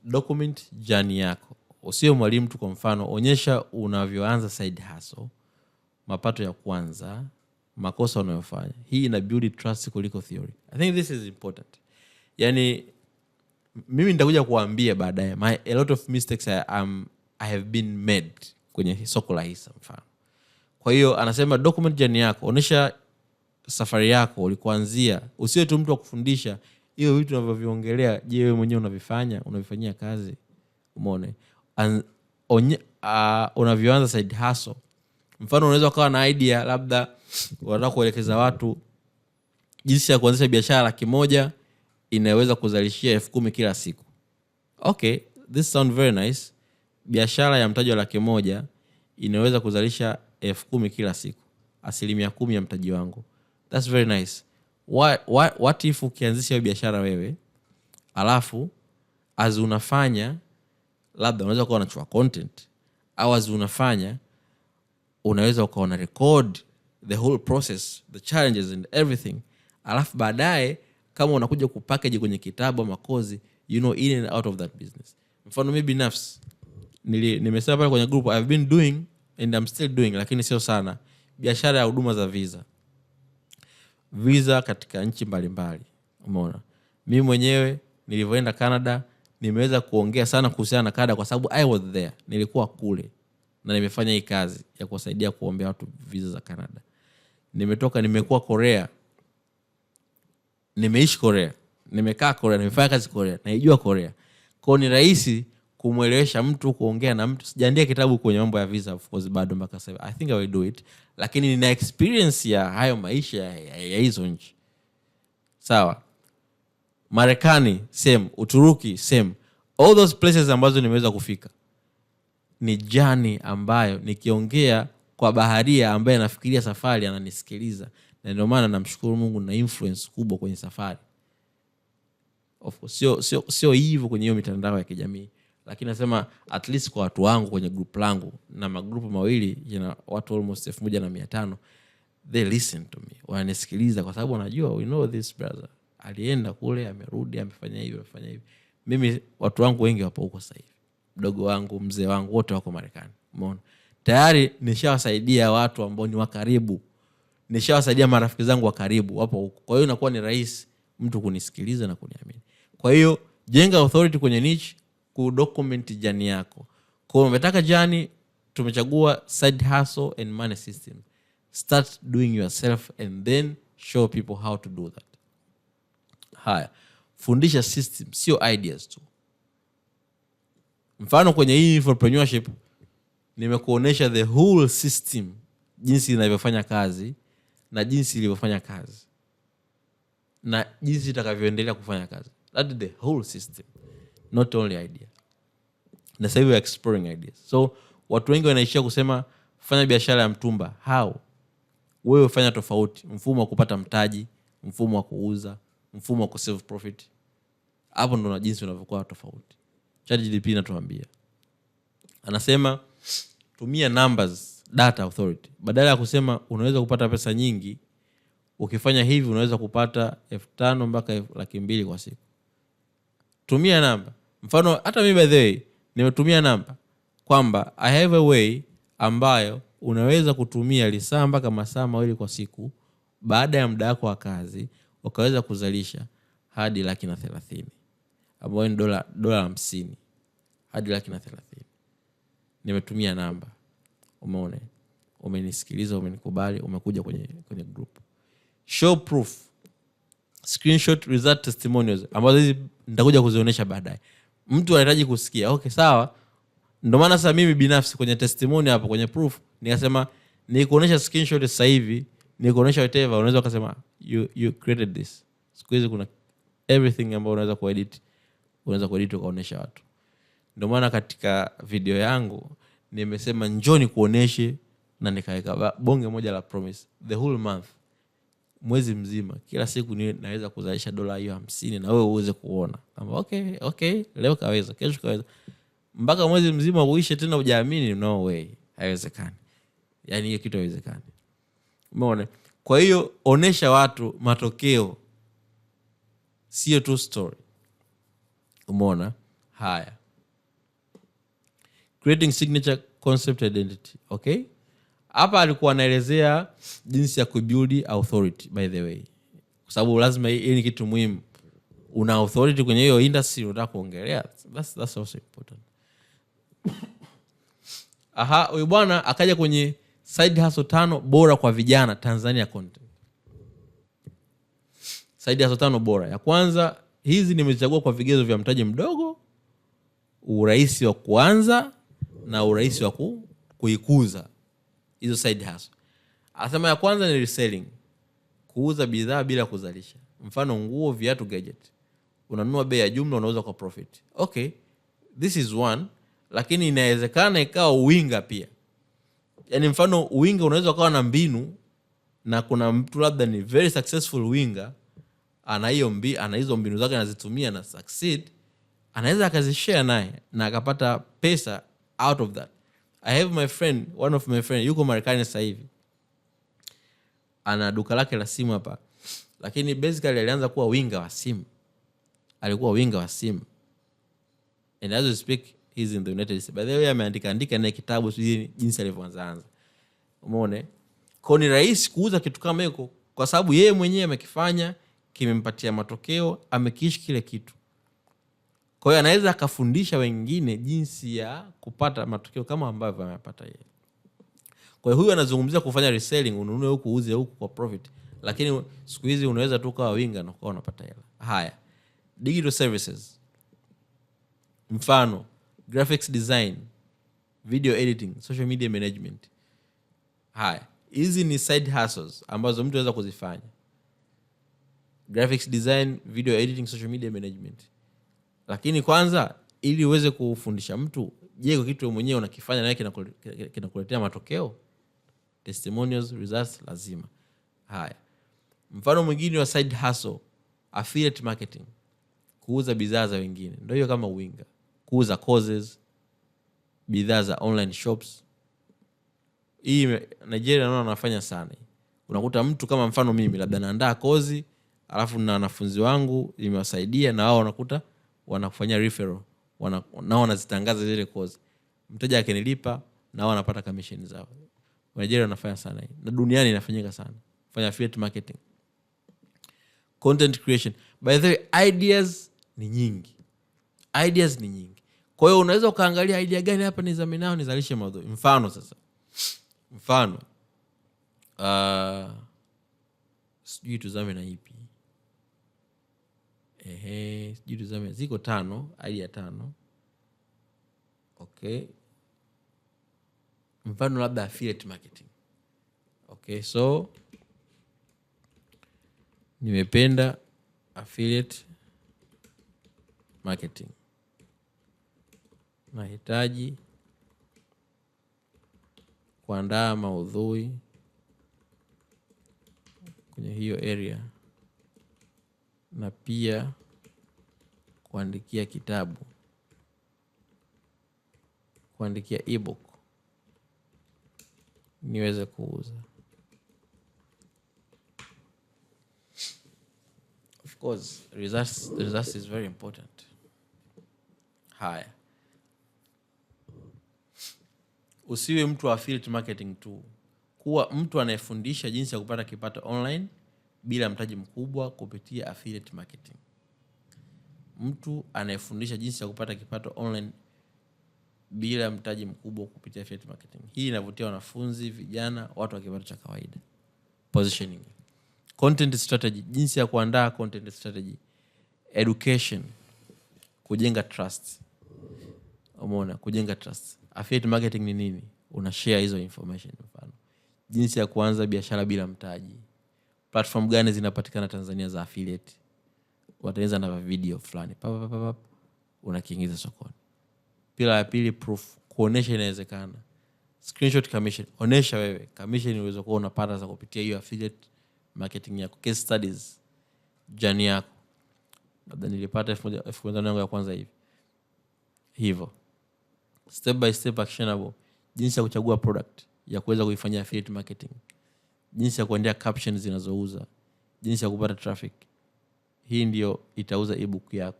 A: document journey yako. Usiwe mwalimu tu, kwa mfano onyesha unavyoanza side hustle, mapato ya kwanza, makosa unayofanya. Hii ina build trust kuliko theory. I think this is important. Yani mimi nitakuja kuambia baadaye a lot of mistakes I have been made kwenye soko la hisa mfano. Kwa hiyo anasema document journey yako, onyesha safari yako ulikoanzia. Usiwe tu mtu wa kufundisha, hiyo vitu unavyoviongelea, je, wewe mwenyewe unavifanyia kazi? Umeona? Unavyoanza side hustle. Mfano unaweza kuwa na idea labda unataka kuelekeza watu jinsi ya kuanzisha biashara 100,000 inaweza kuzalishia 10,000 kila siku. Okay, this sound very nice. biashara ya mtaji wa 100,000 inaweza kuzalisha 10,000 kila siku, 10% ya mtaji wangu. That's very nice. What if ukianzisha hiyo biashara wewe, alafu as unafanya, labda unaweza kuwa unachukua content, au as unafanya unaweza ukaona record the whole process, the challenges and everything, alafu baadaye kama unakuja kupackage kwenye kitabu ama kozi, you know, in and out of that business. Mfano mimi binafsi nimesema pale kwenye group, I've been doing and I'm still doing, lakini sio sana, biashara ya huduma za visa katika nchi mbalimbali. Umeona, mimi mwenyewe nilivyoenda Canada nimeweza kuongea sana kuhusiana na Canada kwa sababu I was there, nilikuwa kule na nimefanya hii kazi ya kuwasaidia kuombea watu visa za Canada. Nimetoka, nimekuwa Korea, nimeishi Korea, nimekaa Korea, nimefanya kazi Korea, naijua Korea. Kwa ni rahisi kumuelewesha mtu, kuongea na mtu. Sijaandika kitabu kwenye mambo ya visa of course bado mpaka sasa. I think I will do it, lakini nina experience ya hayo maisha ya hizo nchi. Sawa. Marekani same, Uturuki same. All those places ambazo nimeweza kufika ni jani ambayo nikiongea kwa baharia ambaye anafikiria safari ananisikiliza, na ndio maana namshukuru Mungu na influence kubwa kwenye safari. Of course sio hivyo kwenye hiyo mitandao ya kijamii, lakini nasema at least kwa watu wangu kwenye group langu, na magrupu mawili yana watu almost 1500, they listen to me, wananisikiliza kwa sababu wanajua we know this brother alienda kule, amerudi, amefanya hivi, amefanya hivi. Mimi watu wangu wengi wapo huko sasa hivi, mdogo wangu, mzee wangu, wote wako Marekani. Umeona, tayari nishawasaidia watu ambao ni wa karibu, nishawasaidia marafiki zangu wa karibu wapo huko. Kwa hiyo inakuwa ni rahisi mtu kunisikiliza na kuniamini. Kwa hiyo jenga authority kwenye niche, kudocument jani yako. Kwa hiyo umetaka jani, tumechagua side hustle and money system. Start doing yourself and then show people how to do that. Haya, fundisha system, sio ideas tu. Mfano kwenye hii entrepreneurship nimekuonesha the whole system, jinsi inavyofanya kazi na jinsi ilivyofanya kazi na jinsi itakavyoendelea kufanya kazi. That is the whole system, not only idea. Na sasa we are exploring ideas. So watu wengi wanaishia kusema fanya biashara ya mtumba. How? Wewe fanya tofauti, mfumo wa kupata mtaji, mfumo wa kuuza, mfumo wa kusave profit. Hapo ndo na jinsi unavyokuwa tofauti. ChatGPT inatuambia, anasema tumia numbers, data authority. Badala ya kusema unaweza kupata pesa nyingi, ukifanya hivi unaweza kupata 5,000 mpaka 200,000 kwa siku. Tumia namba. Mfano hata mimi by the way nimetumia namba kwamba I have a way ambayo unaweza kutumia lisaa mpaka masaa 2 kwa siku, baada ya muda wako wa kazi ukaweza kuzalisha hadi 130,000, ambayo ni dola 50 hadi 130,000. Nimetumia namba. Umeona? Umenisikiliza, umenikubali, umekuja kwenye group. Show proof, screenshot, result, testimonials, ambazo hizi nitakuja kuzionyesha baadaye. Mtu anahitaji kusikia. Okay, sawa. Ndio maana sasa mimi binafsi kwenye testimony hapo kwenye proof nikasema nikuonesha screenshot sasa hivi, nikuonesha whatever, unaweza kusema you created this. Siku hizi kuna everything ambayo unaweza kuedit, ukaonesha watu. Ndio maana katika video yangu nimesema njoni kuoneshe, na nikaweka bonge moja la promise the whole month, mwezi mzima, kila siku naweza kuzalisha dola hiyo 50 na wewe uweze kuona kama okay leo kaweza, kesho kaweza, mpaka mwezi mzima uishe tena hujaamini. No way, haiwezekani. Yani hiyo kitu haiwezekani. Umeona? Kwa hiyo onesha watu matokeo, sio tu story. Umeona? Haya, creating signature concept identity. Okay, hapa alikuwa anaelezea jinsi ya kubuild authority by the way, kwa sababu lazima hii ni kitu muhimu. Una authority kwenye hiyo industry unataka kuongelea, that's also important. Huyu bwana akaja kwenye side hustle 5 bora kwa vijana Tanzania content. Side hustle 5 bora. Ya kwanza, hizi nimechagua kwa vigezo vya mtaji mdogo, urahisi wa kuanza na urahisi wa kuikuza hizo side hustle. Asema ya kwanza ni reselling, kuuza bidhaa bila kuzalisha. Mfano nguo, viatu, gadget. Unanunua bei ya jumla, unauza kwa profit. Okay, this is one. lakini inawezekana ikawa uwinga pia. Yani mfano uwinga unaweza ukawa na mbinu, na kuna mtu labda ni very successful winga, ana hizo mbinu zake anazitumia na succeed, anaweza akazishare naye na akapata pesa out of that. I have my friend, one of my friend yuko Marekani sasa hivi, ana duka lake la simu hapa, lakini basically alianza kuwa winga wa simu. Alikuwa winga wa simu, and as we speak he's in the United States. By the way, ameandika na kitabu jinsi alivyoanza. Umeona? Kwa ni rahisi kuuza kitu kama hiyo kwa sababu yeye mwenyewe amekifanya, kimempatia matokeo, amekiishi kile kitu. Kwa hiyo anaweza akafundisha wengine jinsi ya kupata matokeo kama ambavyo amepata yeye. Kwa hiyo huyu anazungumzia kufanya reselling, ununue huku uuze huku kwa profit, lakini siku hizi unaweza tu kawa winga na kwa unapata hela. Haya, digital services, mfano graphics design, video editing, social media management. Haya, hizi ni side hustles ambazo mtu anaweza kuzifanya. Graphics design, video editing, social media management. Lakini kwanza ili uweze kufundisha mtu, je, kwa kitu mwenyewe unakifanya na kinakuletea matokeo? Testimonials, results lazima. Haya, mfano mwingine wa side hustle, affiliate marketing, kuuza bidhaa za wengine. Ndio hiyo kama winga, kuuza courses, bidhaa za online shops. Hii Nigeria naona wanafanya sana. Unakuta mtu kama mfano mimi labda naandaa kozi, alafu na wanafunzi wangu nimewasaidia, na wao wanakuta wanafanya referral, nao wanazitangaza zile kozi. Mteja akinilipa na wao wanapata commission zao. Nigeria wanafanya sana hii, na duniani inafanyika sana. Fanya affiliate marketing, content creation. By the way, ideas ni nyingi. Kwa hiyo unaweza ukaangalia idea gani hapa nizamenao nizalishe maudhui. Mfano sijui tuzame na ipi. Sijui tuzame, ziko 5, idea 5. Okay, mfano labda affiliate marketing. Okay, so nimependa affiliate marketing, nahitaji kuandaa maudhui kwenye hiyo area, na pia kuandikia kitabu, kuandikia ebook niweze kuuza. Of course, results is very important. Haya, usiwe mtu wa affiliate marketing tu. Kuwa mtu anayefundisha jinsi ya kupata kipato online bila mtaji mkubwa kupitia affiliate marketing. Mtu anayefundisha jinsi ya kupata kipato online bila mtaji mkubwa kupitia affiliate marketing. Hii inavutia wanafunzi, vijana, watu wa kipato cha kawaida. Positioning, content strategy, jinsi ya kuandaa content strategy. Education, kujenga trust. Umeona, kujenga trust. Affiliate marketing ni nini? Una share hizo information. Mfano, jinsi ya kuanza biashara bila mtaji. Platform gani zinapatikana Tanzania za affiliate? Wataanza na video fulani, unakiingiza sokoni. Pila ya pili, proof, kuonesha inawezekana. Screenshot commission, onesha wewe commission unaweza kuwa unapata za kupitia hiyo affiliate marketing yako. Case studies, journey yako. Labda nilipata 1000 yangu ya kwanza hivyo. Step by step actionable, jinsi ya kuchagua product ya kuweza kuifanyia affiliate marketing, jinsi ya kuandika captions zinazouza, jinsi ya kupata traffic. Hii ndio itauza ebook yako.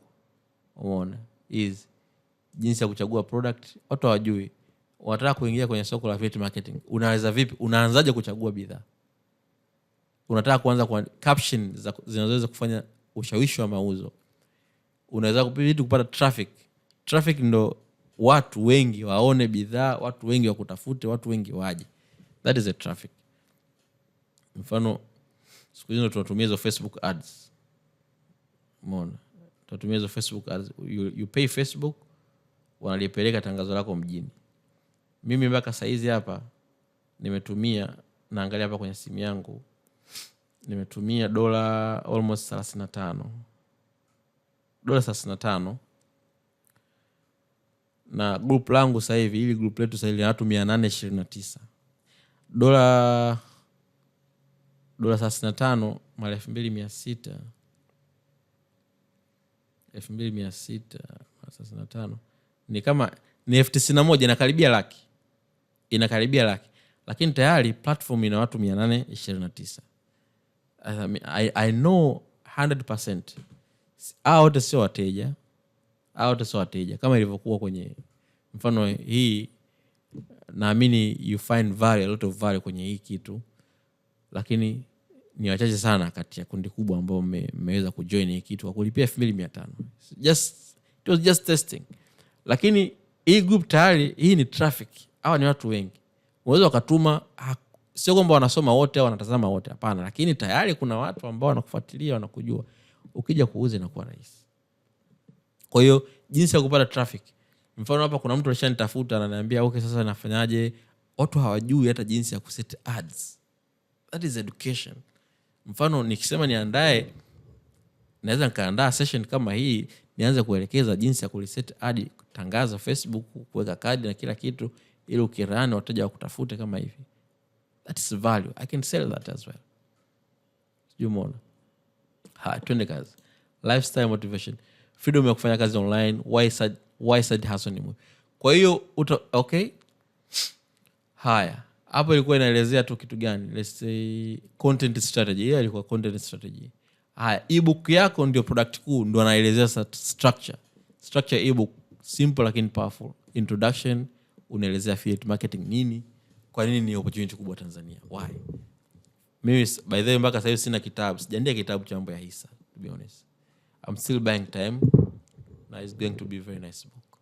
A: Umeona? Jinsi ya kuchagua product. Watu hawajui. Wanataka kuingia kwenye soko la affiliate marketing. Unaweza vipi? Unaanzaje kuchagua bidhaa? Unataka kuanza kwa caption zinazoweza kufanya ushawishi wa mauzo. Unaweza kupata traffic. Traffic ndo watu wengi waone bidhaa, watu wengi wakutafute, watu wengi waje. That is a traffic. Mfano, siku hizi tunatumia hizo Facebook ads. Umeona? Tunatumia hizo Facebook ads. You pay Facebook, wanalipeleka tangazo lako mjini. Mimi mpaka saizi hapa nimetumia, naangalia hapa kwenye simu yangu, nimetumia dola almost 35. Dola 35. na group langu sasa hivi, ili group letu sasa hivi lina watu 829. Dola 35 mara 2600 35 ni kama ni 91, inakaribia laki, lakini tayari platform ina watu 829. I know 100% hao wote sio wateja kama ilivyokuwa kwenye mfano hii. Naamini you find a lot of value kwenye hii kitu, lakini ni wachache sana kati ya kundi kubwa ambao mmeweza kujoin hii kitu kwa kulipia 2500. It was just testing. Lakini hii group tayari, hii ni traffic. Hawa ni watu wengi. Unaweza ukatuma, sio kwamba wanasoma wote au wanatazama wote, hapana, lakini tayari kuna watu ambao wanakufuatilia, wanakujua. Ukija kuuza inakuwa rahisi. Kwa hiyo jinsi ya kupata traffic, mfano hapa kuna mtu alishanitafuta na ananiambia okay, sasa nafanyaje? Watu hawajui hata jinsi ya kuset ads. That is education. Mfano nikisema niandae, naweza nikaandaa session kama hii, nianze kuelekeza jinsi ya kuliset ad, tangaza Facebook, kuweka kadi na kila kitu, ili ukirani wateja wakutafute kama hivi. That is value. I can sell that as well. Umeona? Twende kazi. Lifestyle motivation. Freedom ya kufanya kazi online. Why side hustle ni muhimu. Kwa hiyo okay. Haya. Hapo ilikuwa inaelezea tu kitu gani? Let's say content strategy. Hiyo ilikuwa content strategy. Haya, ebook yako ndio product kuu, ndio anaelezea structure. Structure ebook simple lakini powerful. Introduction, unaelezea affiliate marketing nini? Kwa nini ni opportunity kubwa Tanzania? Why? Mimi by the way mpaka sasa sina kitabu. Sijaandika kitabu cha mambo ya hisa, to be honest. I'm still buying time. Now it's going to be a very nice book.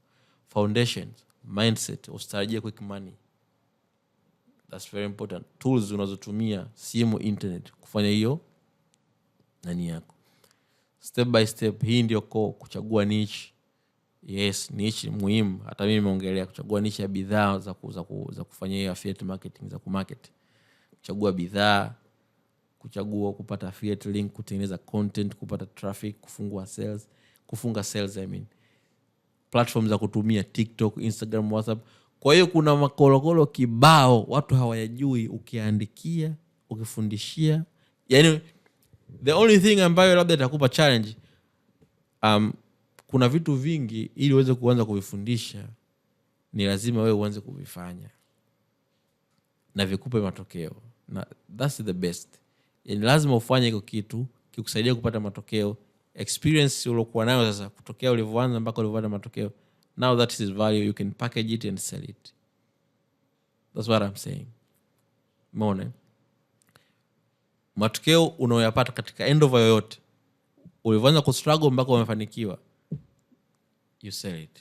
A: Foundations, mindset, usitarajie quick money. That's very important. Tools unazotumia, simu, internet kufanya hiyo nani yako. Step by step, hii ndio kuchagua niche. Yes, niche muhimu. Hata mimi nimeongelea kuchagua niche ya bidhaa za kufanya hiyo affiliate marketing, za kumarket. Kuchagua bidhaa, kuchagua kupata affiliate link, kutengeneza content, kupata traffic, kufunga sales I mean. Platform za kutumia TikTok, Instagram, WhatsApp. Kwa hiyo kuna makolokolo kibao watu hawayajui, ukiandikia, ukifundishia. Yani the only thing ambayo labda itakupa challenge, kuna vitu vingi ili uweze kuanza kuvifundisha ni lazima wewe uanze kuvifanya na vikupe matokeo. Na that's the best. Yani lazima ufanye hiko kitu kikusaidia kupata matokeo. Experience uliokuwa nayo sasa kutokea ulivyoanza mpaka ulipata matokeo. Now that is value, you can package it and sell it. That's what I'm saying. Umeona? Matokeo unayoyapata katika end of yoyote, ulivyoanza kustruggle mpaka umefanikiwa, you sell it.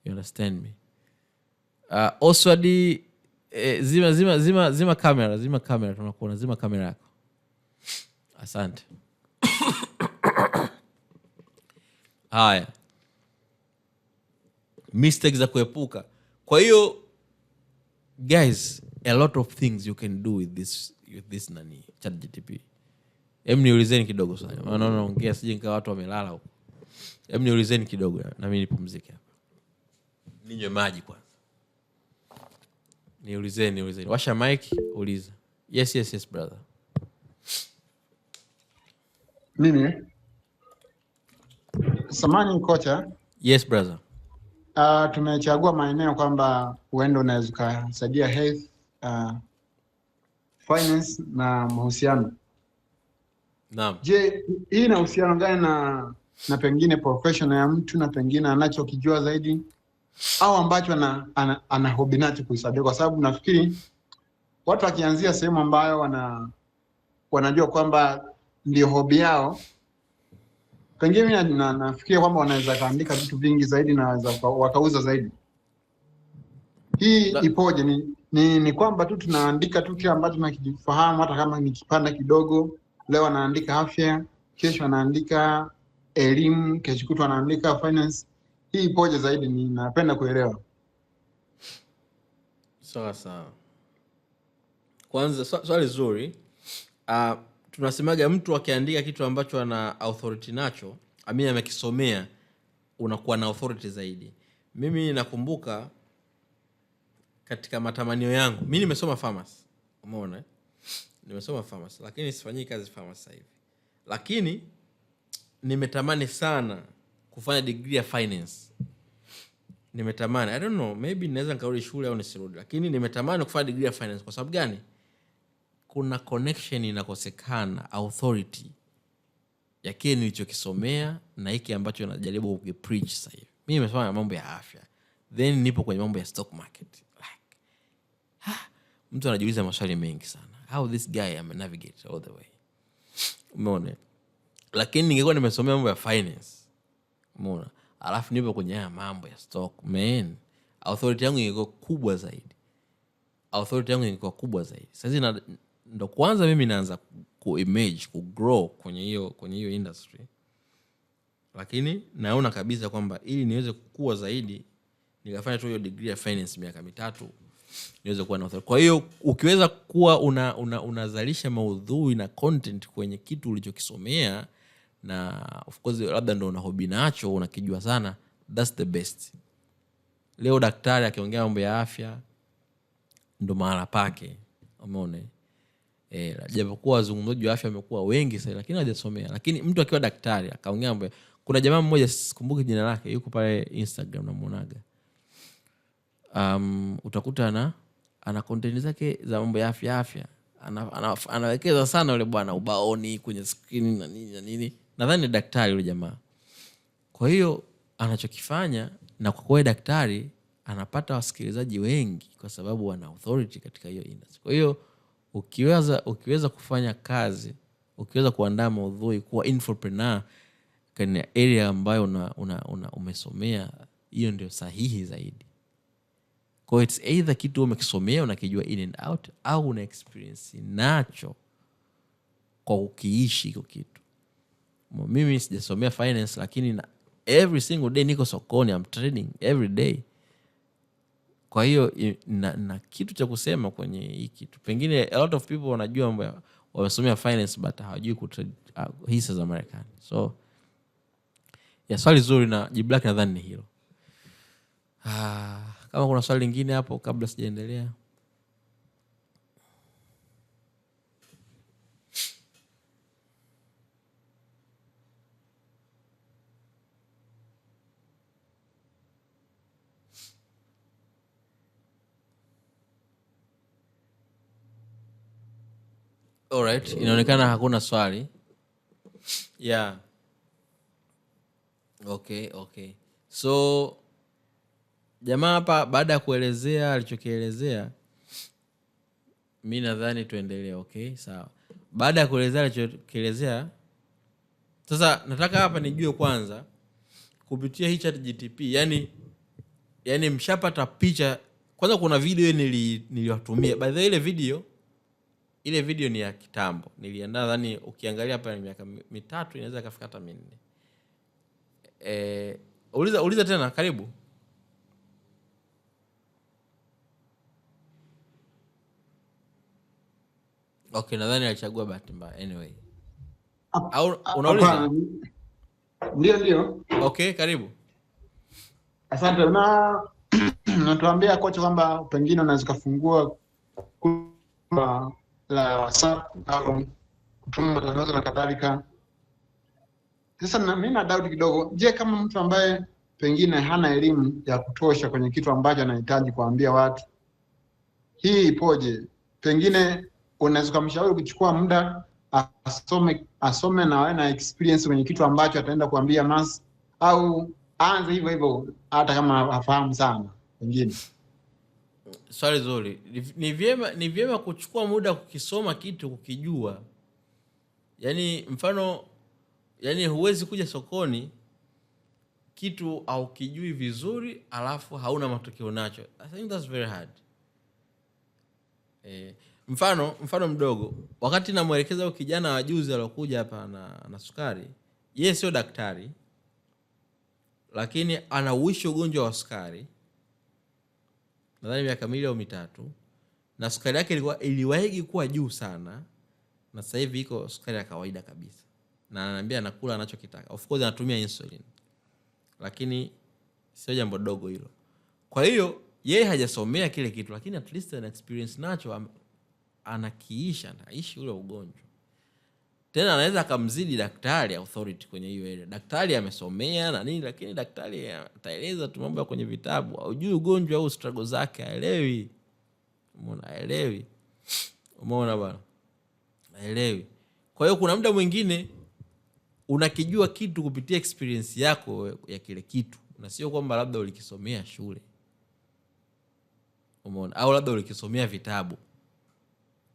A: You understand me? Oswald, zima kamera, tunakuona, zima kamera yako. Asante. Haya. Mistakes za kuepuka. Kwa hiyo guys, a lot of things you can do with this nani ChatGPT. Niulizeni kidogo sana. Maana naongea sije nikawa watu wamelala huko. Niulizeni kidogo na mimi nipumzike hapa. Ninywe maji kwanza. Niulizeni. Washa mic, uliza. Yes brother.
B: Mimi samani kocha.
A: Yes brother.
B: Tumechagua maeneo kwamba uende unaweza kusaidia health, finance na mahusiano.
A: Naam.
B: Je, hii ina uhusiano gani na pengine professional ya mtu na pengine anachokijua zaidi au ambacho ana hobby nacho kuisaidia? Kwa sababu nafikiri watu wakianzia sehemu ambayo wanajua kwamba ndio hobby yao, pengine nafikiria kwamba wanaweza kaandika vitu vingi zaidi na wakauza zaidi. Hii ipoje? Ni kwamba tu tunaandika tu kile ambacho tunakifahamu, hata kama ni kipanda kidogo. Leo anaandika afya, kesho anaandika elimu, kesho kutwa anaandika finance. Hii ipoje zaidi? Ninapenda kuelewa.
A: Sawa. Kwanza swali zuri. Tunasemaga mtu akiandika kitu ambacho ana authority nacho, amekisomea, unakuwa na authority zaidi. Mimi nakumbuka katika matamanio yangu, mimi nimesoma pharmacy, umeona, nimesoma pharmacy lakini sifanyi kazi pharmacy sasa hivi, lakini nimetamani sana kufanya degree ya finance. Nimetamani, I don't know, maybe naweza nikarudi shule au nisirudi, lakini nimetamani kufanya degree ya finance. Kwa sababu gani? Kuna connection inakosekana, authority ya kile nilichokisomea na hiki ambacho najaribu kupreach sasa hivi. Mimi nimesoma mambo ya afya, then nipo kwenye mambo ya stock market. Mtu anajiuliza maswali mengi sana, how this guy am navigate all the way, umeona. Lakini ningekuwa nimesomea mambo ya finance, umeona, alafu nipo kwenye haya mambo ya stock, man, authority yangu ingekuwa kubwa zaidi. Sasa ndo kwanza mimi naanza ku-emerge, ku-grow kwenye hiyo industry, lakini naona kabisa kwamba ili niweze kukua zaidi nikafanya tu hiyo degree ya finance miaka 3 niweze kuwa na authority. Kwa hiyo ukiweza kuwa unazalisha maudhui na content kwenye kitu ulichokisomea, na of course labda ndo una hobby nacho, unakijua sana, that's the best. Leo daktari akiongea mambo ya afya ndo mahala pake, umeona. Japokuwa wazungumzaji wa afya wamekuwa wengi sasa, lakini hawajasomea. Lakini mtu akiwa daktari akaongea mambo, kuna jamaa mmoja sikumbuki jina lake, yuko pale Instagram namuonaga, utakuta ana content zake za mambo ya afya, anawekeza sana yule bwana ubaoni, kwenye screen na nini. Nadhani ni daktari yule jamaa. Kwa hiyo anachokifanya, na kwa kuwa daktari anapata wasikilizaji wengi kwa sababu ana authority katika hiyo industry. Kwa hiyo ukiweza kufanya kazi, ukiweza kuandaa maudhui, kuwa infopreneur kwenye area ambayo umesomea, hiyo ndio sahihi zaidi. Kwa it's either kitu umekisomea unakijua in and out, au una experience nacho kwa ukiishi kwa kitu. Mimi sijasomea finance, lakini every single day niko sokoni, I'm trading every day. Kwa hiyo na kitu cha kusema kwenye hii kitu. Pengine a lot of people wanajua mambo, wamesomea finance but hawajui kutrade hisa za Marekani. So swali zuri, na jibu lake nadhani ni hilo. Kama kuna swali lingine hapo kabla sijaendelea. Alright, inaonekana hakuna swali. Yeah. Okay. So jamaa hapa baada ya kuelezea alichokielezea, mimi nadhani tuendelee. Okay, sawa. Baada ya kuelezea alichokielezea, sasa nataka hapa nijue kwanza kupitia hii ChatGPT, yani mshapata picha kwanza. Kuna video niliwatumia, by the way ile video ni ya kitambo, niliandaa nadhani ukiangalia hapa ni miaka 3, inaweza kafika hata 4. Uliza tena, karibu. Okay, nadhani alichagua bahati mbaya. Anyway, au unauliza?
B: Ndio.
A: Okay, karibu.
B: Asante. Natuambia kocha kwamba pengine unaweza kufungua la WhatsApp au kutuma matangazo na kadhalika. Sasa mimi na doubt kidogo, je, kama mtu ambaye pengine hana elimu ya kutosha kwenye kitu ambacho anahitaji kuambia watu, hii ipoje? Pengine unaweza kumshauri kuchukua muda asome na awe na experience kwenye kitu ambacho ataenda kuambia mass, au aanze hivyo hata kama hafahamu sana pengine?
A: Swali zuri. Ni vyema kuchukua muda kukisoma kitu, kukijua. Mfano, huwezi kuja sokoni kitu au kijui vizuri alafu hauna matokeo nacho. I think that's very hard. Mfano mdogo, wakati namuelekeza kijana wa juzi aliyokuja hapa na sukari, yeye sio daktari, lakini anauishi ugonjwa wa sukari. Nadhani miaka 2 au 3, na sukari yake iliwahi kuwa juu sana, na sasa hivi iko sukari ya kawaida kabisa, na ananiambia anakula anachokitaka. Of course anatumia insulin. lakini sio jambo dogo hilo. Kwa hiyo yeye hajasomea kile kitu, lakini at least ana experience nacho, anakiisha, anaishi ule ugonjwa. Tena anaweza akamzidi daktari authority kwenye hiyo area. Daktari amesomea na nini, lakini daktari ataeleza tu mambo kwenye vitabu, hujui ugonjwa au struggle zake, haelewi. Haelewi. Umeona bwana? Haelewi. Kwa hiyo kuna muda mwingine unakijua kitu kupitia experience yako ya kile kitu, na sio kwamba labda ulikisomea shule. Umeona? Au labda ulikisomea vitabu.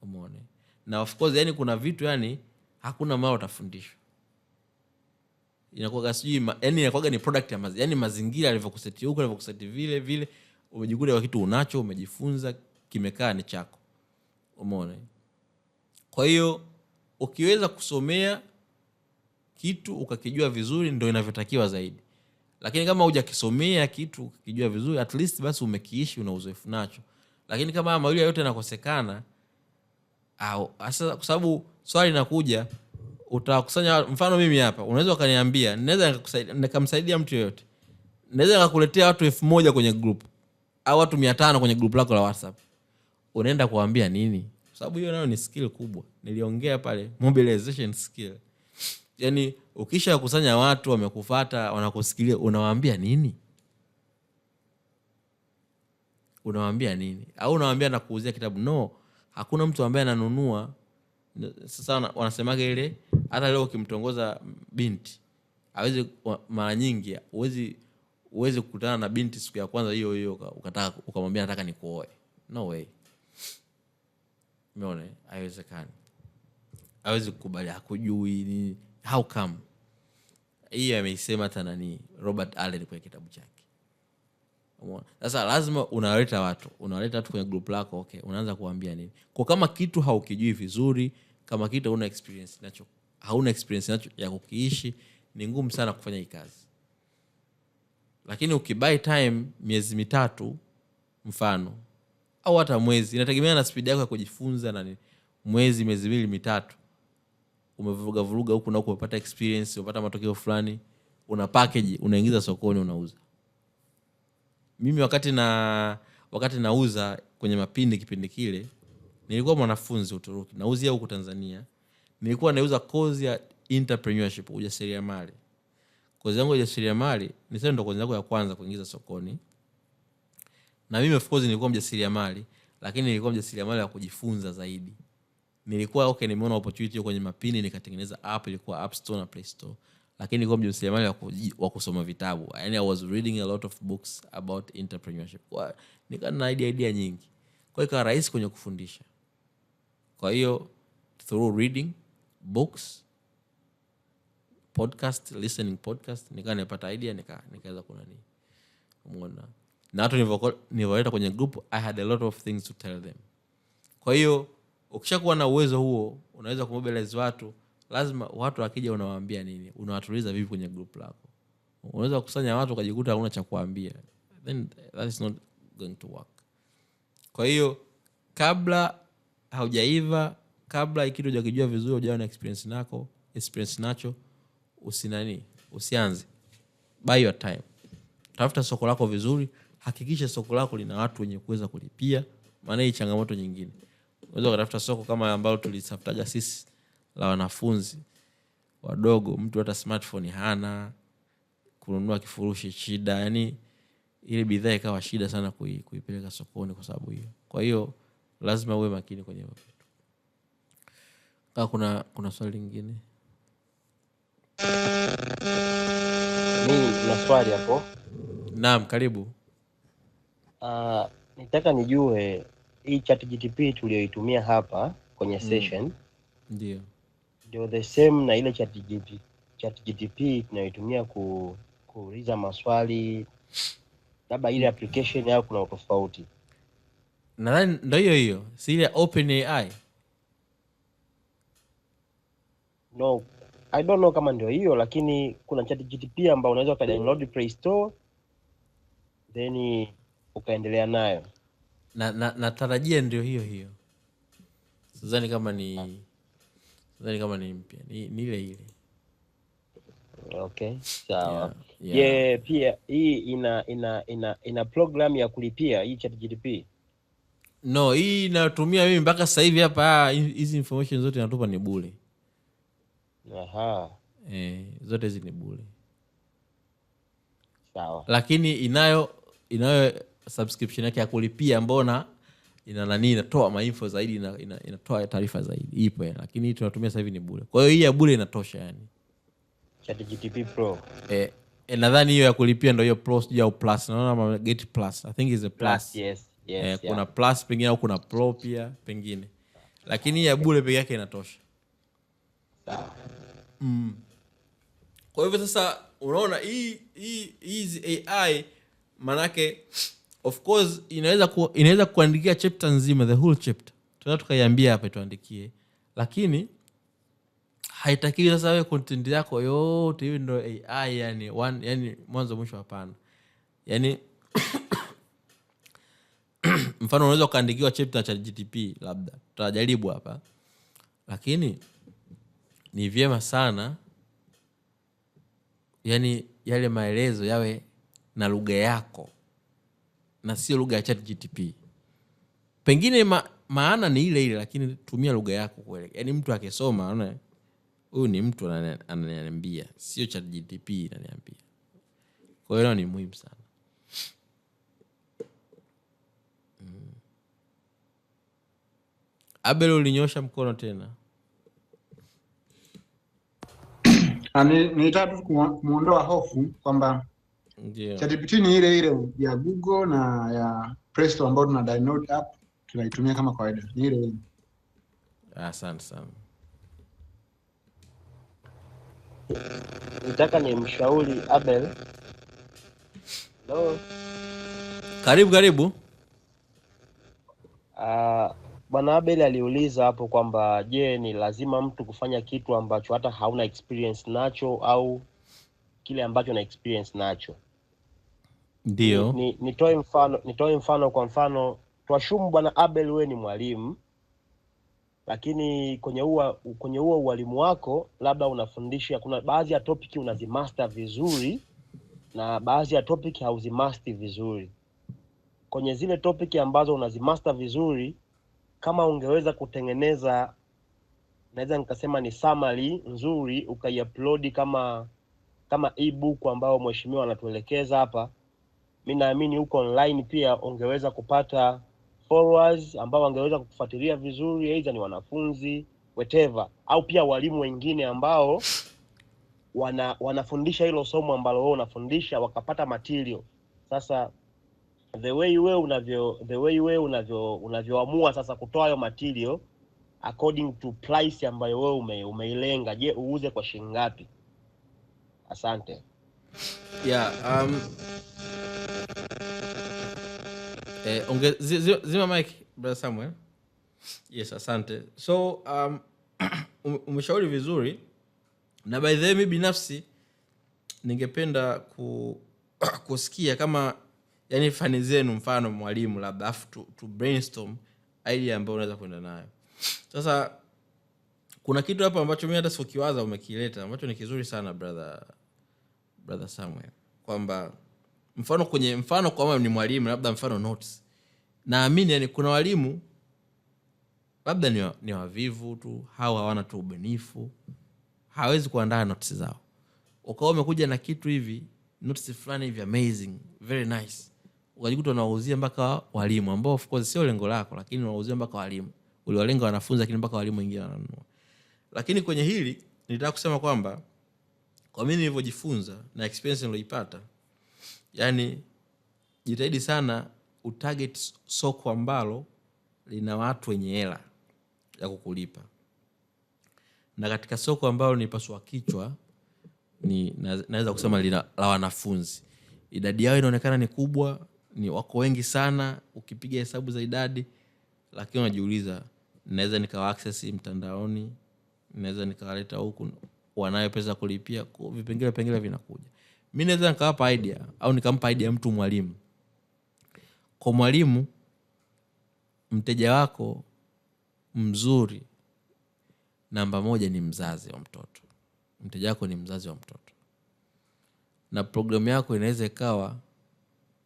A: Umeona? Na of course yani kuna vitu yani hakuna mara utafundishwa. Inakuwa sijui yani inakuwa ni product ya yani mazingira yalivyokuseti huko, yalivyokuseti vile vile, umejikuta kwa kitu unacho, umejifunza, kimekaa ni chako. Umeona? Kwa hiyo ukiweza kusomea kitu ukakijua vizuri ndio inavyotakiwa zaidi. Lakini kama hujakisomea kitu ukijua vizuri, at least basi umekiishi, una uzoefu nacho. Lakini kama mawili yote yanakosekana, au sasa kwa sababu swali linakuja, utakusanya mfano mimi hapa, unaweza ukaniambia, naweza nikamsaidia mtu yote. Naweza nikakuletea watu 1000 kwenye group au watu 500 kwenye group lako la WhatsApp. Unaenda kuambia nini? Kwa sababu hiyo nayo ni skill kubwa. Niliongea pale mobilization skill. Yaani ukisha kusanya watu wamekufuata, wanakusikilia, unawaambia nini? Unawaambia nini? Au unawaambia nakuuzia kitabu? No, hakuna mtu ambaye ananunua. Sasa wanasemaga ile, hata leo ukimtongoza binti, hawezi, mara nyingi uwezi kukutana na binti siku ya kwanza hiyo hiyo ukataka ukamwambia nataka nikuoe. No way. Umeona? Haiwezekani. Hawezi kukubali, hakujui ni how come. Hii ameisema hata nani Robert Allen kwenye kitabu chake. Umeona? Sasa lazima unaleta watu kwenye group lako, okay, unaanza kuambia nini? Kwa kama kitu haukijui vizuri, kama kitu hauna experience nacho ya kukiishi, ni ngumu sana kufanya hii kazi. Lakini ukibuy time miezi 3 mfano, au hata mwezi, inategemea na speed yako ya kujifunza na nini. Miezi 2 3 umevuruga huku na huko, umepata experience, umepata matokeo fulani, una package, unaingiza sokoni, unauza. Mimi wakati nauza kwenye mapindi kipindi kile, nilikuwa mwanafunzi Uturuki, nauzia huko Tanzania. Nilikuwa nauza kozi ya entrepreneurship, ujasiriamali. Kozi yangu ya ujasiriamali nisema ndo kozi yangu ya kwanza kuingiza sokoni. Na mimi of course nilikuwa mjasiriamali, lakini nilikuwa mjasiriamali wa kujifunza zaidi. Nilikuwa okay, nimeona opportunity kwenye mapini, nikatengeneza app, ilikuwa App Store na Play Store. Lakini nilikuwa mjasiriamali wa kusoma vitabu. Yani I was reading a lot of books about entrepreneurship. Nika na idea nyingi. Kwa hiyo ikawa rahisi kwenye kufundisha. Kwa hiyo through reading books, listening podcast, nika nimepata idea, nikaweza kuna nini. Umeona? Na watu nilivyoleta kwenye group, I had a lot of things to tell them. Kwa hiyo ukishakuwa na uwezo huo, unaweza kumobilize watu. Lazima watu wakija unawaambia nini? Unawatuliza vipi kwenye group lako? Unaweza kukusanya watu ukajikuta hakuna cha kuambia. Then that is not going to work. Kwa hiyo kabla haujaiva, kabla kitu hujakijua vizuri, hujawa na experience nacho, usianze. Buy your time. Tafuta soko lako vizuri, hakikisha soko lako lina watu wenye kuweza kulipia, maana hii changamoto nyingine. Unaweza kutafuta soko kama ambalo tulitafutaga sisi la wanafunzi wadogo, mtu hata smartphone hana, kununua kifurushi shida, yani ile bidhaa ikawa shida sana kuipeleka sokoni kwa sababu hiyo. Kwa hiyo lazima uwe makini kwenye vitu. Kuna swali lingine?
C: Mimi na swali hapo.
A: Naam, karibu.
C: Nitaka nijue hii ChatGPT tuliyoitumia hapa kwenye session ndio the same na ile ChatGPT tunayoitumia kuuliza maswali, labda ile application yao kuna utofauti?
A: Nadhani ndio hiyo, si ile OpenAI.
C: No, I don't know kama ndio hiyo, lakini kuna ChatGPT ambayo unaweza ukadownload Play Store then ukaendelea nayo.
A: Natarajia ndio hiyo. Sidhani kama ni mpya. Ni ile.
C: Okay, sawa.
A: Yeah.
C: Pia hii ina program ya kulipia hii ChatGPT?
A: No, hii natumia mimi mpaka sasa hivi hapa, hizi information zote natupa ni bure.
C: Aha.
A: Zote hizi ni bure.
C: Sawa.
A: Lakini inayo subscription yake ya kulipia, mbona ina nani, inatoa mainfo zaidi, inatoa taarifa zaidi, ipo. Lakini hii tunatumia sasa hivi ni bure. Kwa hiyo hii ya bure inatosha yani.
C: ChatGPT Pro.
A: Nadhani hiyo ya kulipia ndio hiyo Pro au Plus. Naona Get Plus. I think is a Plus.
C: Yes.
A: Kuna Plus pengine au kuna Pro pia pengine. Lakini hii ya bure pekee yake inatosha.
C: Sawa.
A: Kwa hivyo sasa unaona hizi AI manake of course inaweza kuandikia chapter nzima, the whole chapter. Tunataka tukaiambia hapa tuandikie. Lakini haitakiwi sasa wewe content yako yote hiyo ndio AI yani yani mwanzo mwisho, hapana. Yani mfano unaweza kuandikiwa chapter cha ChatGPT labda. Tutajaribu hapa. Lakini ni vyema sana yani yale maelezo yawe na lugha yako na sio lugha ya ChatGPT. Pengine maana ni ile ile, lakini tumia lugha yako kweli. Yani mtu akisoma anaona huyu ni mtu ananiambia, sio ChatGPT ananiambia. Kwa hiyo ni muhimu sana. Abel, ulinyosha mkono tena.
B: Nilitaka tu kumuondoa hofu kwamba ChatGPT ni ile ile ya Google na ya Play Store ambayo tuna download app tunaitumia kama kawaida. Ni ile ile.
A: Asante sana.
C: Nataka ni mshauri Abel. Hello.
A: Karibu.
C: Bwana Abel aliuliza hapo kwamba je, ni lazima mtu kufanya kitu ambacho hata hauna experience nacho au kile ambacho na experience nacho?
A: Ndio.
C: Nitoe mfano kwa mfano, tuashumu Bwana Abel wewe ni mwalimu, lakini kwenye huo ualimu wako labda unafundisha, kuna baadhi ya topic unazimaster vizuri na baadhi ya topic hauzimaster vizuri. Kwenye zile topic ambazo unazimaster vizuri, kama ungeweza kutengeneza, naweza nikasema ni summary nzuri, ukaiupload kama ebook ambao mheshimiwa anatuelekeza hapa, mimi naamini huko online pia ungeweza kupata followers ambao wangeweza kukufuatilia vizuri, aidha ni wanafunzi whatever, au pia walimu wengine ambao wanafundisha hilo somo ambalo wewe unafundisha, wakapata material. Sasa the way wewe unavyoamua sasa kutoa hayo material according to price ambayo wewe umeilenga. Je, uuze kwa shilingi ngapi? Asante.
A: Zima mic brother Samuel. Yes, asante. So umeshauri vizuri, na by the way mimi binafsi ningependa kusikia kama yani fani zenu, mfano mwalimu labda, afu to brainstorm idea ambayo unaweza kwenda nayo. Sasa kuna kitu hapa ambacho mimi hata sikiwaza umekileta, ambacho ni kizuri sana brother Samuel, kwamba mfano kama ni mwalimu labda, mfano notes. Naamini yani kuna walimu labda ni wavivu tu, hawana tu ubunifu, hawezi kuandaa notes zao. Ukawa umekuja na kitu hivi, notes fulani hivi amazing, very nice, ukajikuta unawauzia mpaka walimu ambao of course sio lengo lako, lakini unawauzia mpaka walimu. Uliwalenga wanafunzi, lakini mpaka walimu wengine wananunua. Lakini kwenye hili nilitaka kusema kwamba kwa mimi nilivyojifunza na experience niliyoipata, yani jitahidi sana utarget soko ambalo lina watu wenye hela ya kukulipa. Na katika soko ambalo ni paswa kichwa, naweza kusema la wanafunzi. Idadi yao inaonekana ni kubwa, ni wako wengi sana ukipiga hesabu za idadi, lakini unajiuliza, naweza nikawa access mtandaoni, naweza nikawaleta huku, wanayo pesa kulipia, vipengele vinakuja. Mimi naweza nikawapa idea au nikampa idea mtu mwalimu. Kwa mwalimu, mteja wako mzuri namba 1 ni mzazi wa mtoto. Mteja wako ni mzazi wa mtoto. na programu yako inaweza ikawa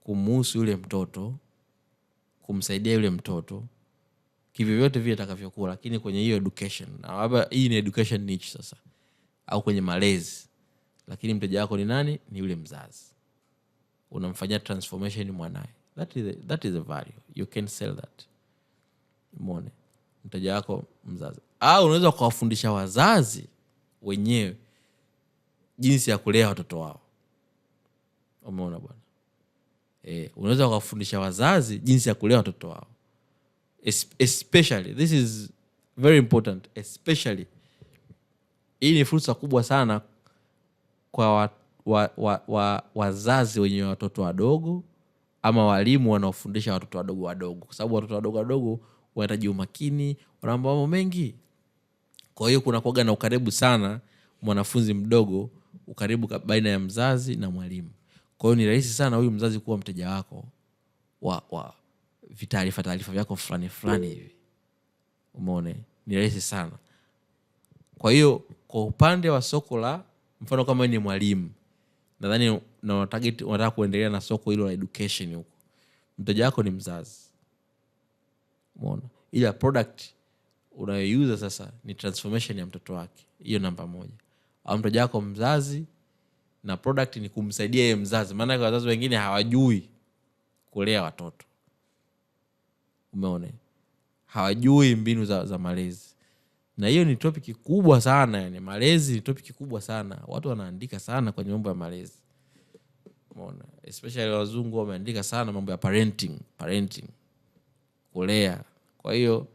A: kumuhusu yule mtoto, kumsaidia yule mtoto kivyovyote vile atakavyokuwa, lakini kwenye hiyo education. Na hapa hii ni education niche sasa, au kwenye malezi, lakini mteja wako ni nani? Ni yule mzazi. Unamfanyia transformation mwanae. That is a value. You can sell that. Umeona? Mteja wako mzazi. Au unaweza kuwafundisha wazazi wenyewe jinsi ya kulea watoto wao. Umeona bwana? Unaweza kuwafundisha wazazi jinsi ya kulea watoto wao. Especially, this is very important, especially hii ni fursa kubwa sana kwa wazazi wenye watoto wadogo ama walimu wanaofundisha watoto wadogo, kwa sababu watoto wadogo wanahitaji umakini, wana mambo mengi. Kwa hiyo kuna kuaga na ukaribu sana mwanafunzi mdogo, ukaribu baina ya mzazi na mwalimu. Kwa hiyo ni rahisi sana huyu mzazi kuwa mteja wako wa taarifa vyako fulani hivi. Umeona? Ni rahisi sana. Kwa hiyo kwa upande wa soko la, mfano kama ni mwalimu, nadhani na target unataka kuendelea na soko hilo la education huko, mteja wako ni mzazi. Umeona? Ila product unayoiuza sasa ni transformation ya mtoto wake. Hiyo namba moja. Au mteja wako mzazi na product ni kumsaidia yeye mzazi, maana wazazi wengine hawajui kulea watoto. Umeona? Hawajui mbinu za malezi. Na hiyo ni topic kubwa sana, yani malezi ni topic kubwa sana. Watu wanaandika sana kwenye mambo ya malezi. Umeona? Especially wazungu wameandika sana mambo ya parenting, kulea. Kwa hiyo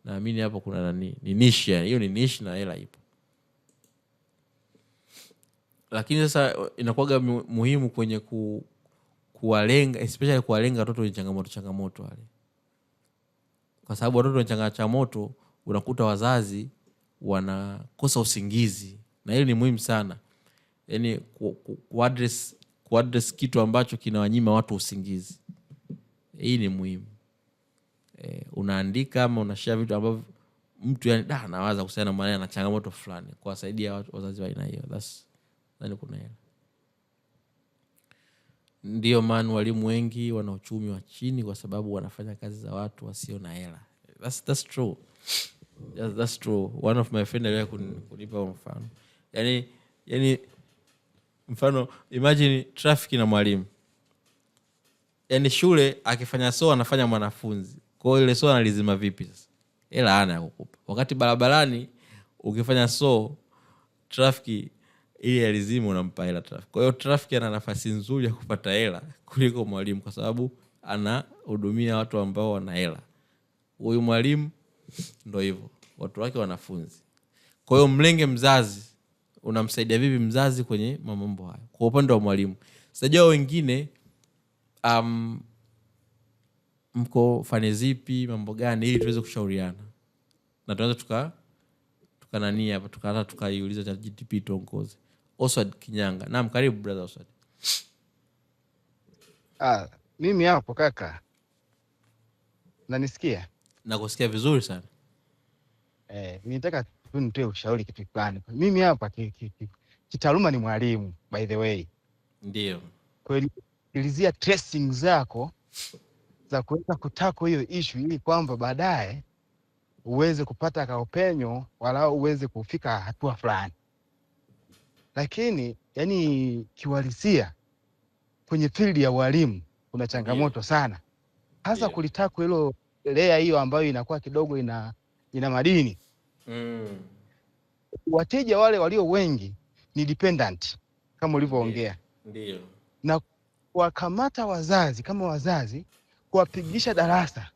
A: naamini hapo kuna ni niche, hiyo ni niche na hela ipo. Lakini sasa inakuwa muhimu kwenye kuwalenga, especially kuwalenga watoto wenye changamoto wale. Kwa sababu watoto wenye changamoto unakuta wazazi wanakosa usingizi, na hilo ni muhimu sana. Yaani kuaddress kitu ambacho kinawanyima watu usingizi. Hii ni muhimu. Unaandika ama unashare vitu ambavyo mtu yani anawaza kuhusiana na maana na changamoto fulani, kuwasaidia wazazi wa aina hiyo. Nani kuna hela. Ndio maana walimu wengi wana uchumi wa chini, kwa sababu wanafanya kazi za watu wasio na hela. That's true. That's true. One of my friends aliwahi kunipa mfano. Yani mfano, imagine traffic na mwalimu. Yani shule akifanya SO anafanya mwanafunzi. Kwa hiyo ile SO analizima vipi sasa? Hela hana ya kukupa. Wakati barabarani ukifanya SO, traffic ile alizima unampa hela traffic. Kwa hiyo traffic ana nafasi nzuri ya kupata hela kuliko mwalimu, kwa sababu anahudumia watu ambao wana hela. Huyu mwalimu ndio hivyo, watu wake wanafunzi. Kwa hiyo mlenge mzazi, unamsaidia vipi mzazi kwenye mambo haya? Kwa upande wa mwalimu, sijajua wengine mko fanye zipi, mambo gani, ili tuweze kushauriana na tunaweza tukanania hapa tukaiuliza ChatGPT tuongoze. Oswald Kinyanga. Naam, karibu brother Oswald.
D: Mimi hapo kaka. Unanisikia?
A: Nakusikia vizuri sana.
D: Nitaka tu nitoe ushauri kitu fulani. Mimi hapa kitaaluma ni mwalimu, by the way.
A: Ndio.
D: Kweli ilizia tracing zako za kuweza kutako hiyo issue, ili kwamba baadaye uweze kupata kaupenyo wala uweze kufika hatua fulani. Lakini yani kiwalisia kwenye field ya walimu kuna changamoto sana. Hasa kulitako hilo layer hiyo ambayo inakuwa kidogo ina madini. Wateja wale walio wengi ni dependent kama ulivyoongea.
A: Ndio.
D: Na wakamata wazazi kama wazazi kuwapigisha darasa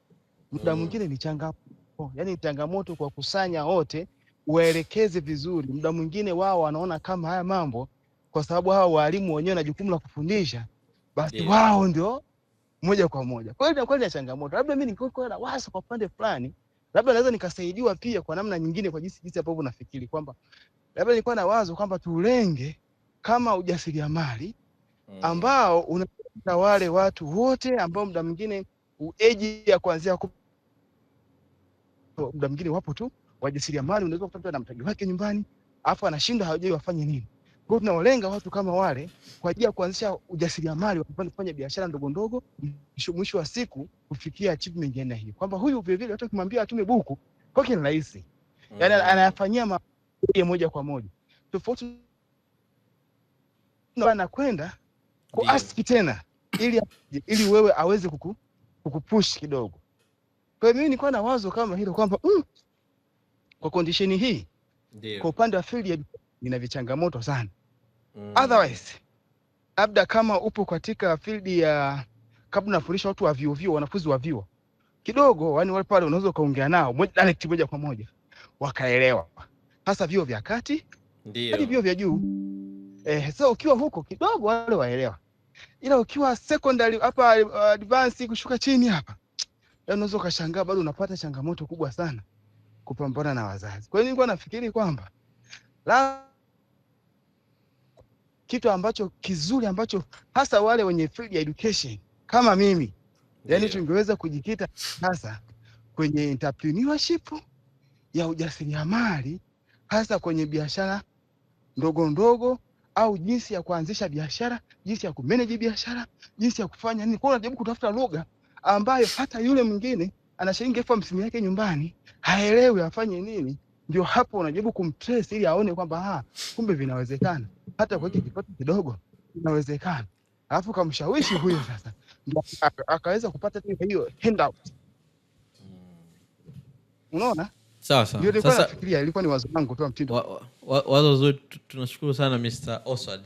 D: muda mwingine ni changamoto. Yani changamoto kwa kusanya wote waelekeze vizuri. Muda mwingine wao wanaona kama haya mambo, kwa sababu hao walimu wenyewe na jukumu la kufundisha, basi wao ndio moja kwa moja. Kwa hiyo ni changamoto. Labda mimi ningekuwa na wazo kwa pande fulani, labda naweza nikasaidiwa pia kwa namna nyingine, kwa jinsi ambavyo nafikiri kwamba labda nilikuwa na wazo kwamba tulenge kama ujasiriamali ambao unapata wale watu wote ambao muda mwingine age ya kuanzia muda mwingine wapo tu wajasiriamali. Unaweza kupata na mtaji wake nyumbani, afu anashinda hajui wafanye nini. Kwa hiyo tunawalenga watu kama wale kwa ajili ya kuanzisha ujasiriamali, kufanya biashara ndogo ndogo, mwisho wa siku kufikia achievement ya hii. Kwamba huyu vile vile hata kumwambia atume buku kwake ni rahisi. Yaani anayafanyia mambo moja kwa moja. Tofauti na anakwenda kuask tena ili wewe aweze kukupush kidogo. Kwa hiyo mimi nilikuwa na wazo kama hilo kwamba kwa condition hii ndio kwa upande wa field ina vichangamoto sana. Otherwise labda kama upo katika field ya kabla unafundisha watu wa vyuo, wanafunzi wa vyuo kidogo, yani wale pale unaweza kaongea nao direct moja kwa moja wakaelewa, hasa vyuo vya kati ndio hadi vyuo vya juu. Sasa ukiwa huko kidogo wale waelewa, ila ukiwa secondary hapa advance kushuka chini hapa, unaweza ukashangaa bado unapata changamoto kubwa sana kupambana na wazazi. Kwa hiyo nilikuwa nafikiri kwamba kitu ambacho kizuri ambacho hasa wale wenye field ya education kama mimi, yani tungeweza kujikita hasa kwenye entrepreneurship ya ujasiriamali, hasa kwenye biashara ndogo ndogo, au jinsi ya kuanzisha biashara, jinsi ya kumanage biashara, jinsi ya kufanya nini. Kwa hiyo najaribu kutafuta lugha ambayo hata yule mwingine ana shilingi 50,000 yake nyumbani haelewi afanye nini, ndio hapo unajaribu kumtrace ili aone kwamba kumbe vinawezekana, hata kwa kipato kidogo inawezekana. Alafu kamshawishi huyo sasa ndio akaweza kupata hiyo handout. Unaona?
A: Sawa sawa.
D: Ndio nilikuwa nafikiria, ilikuwa ni wazo langu tu mtindo.
A: Wazo zuri, tunashukuru sana Mr. Oswald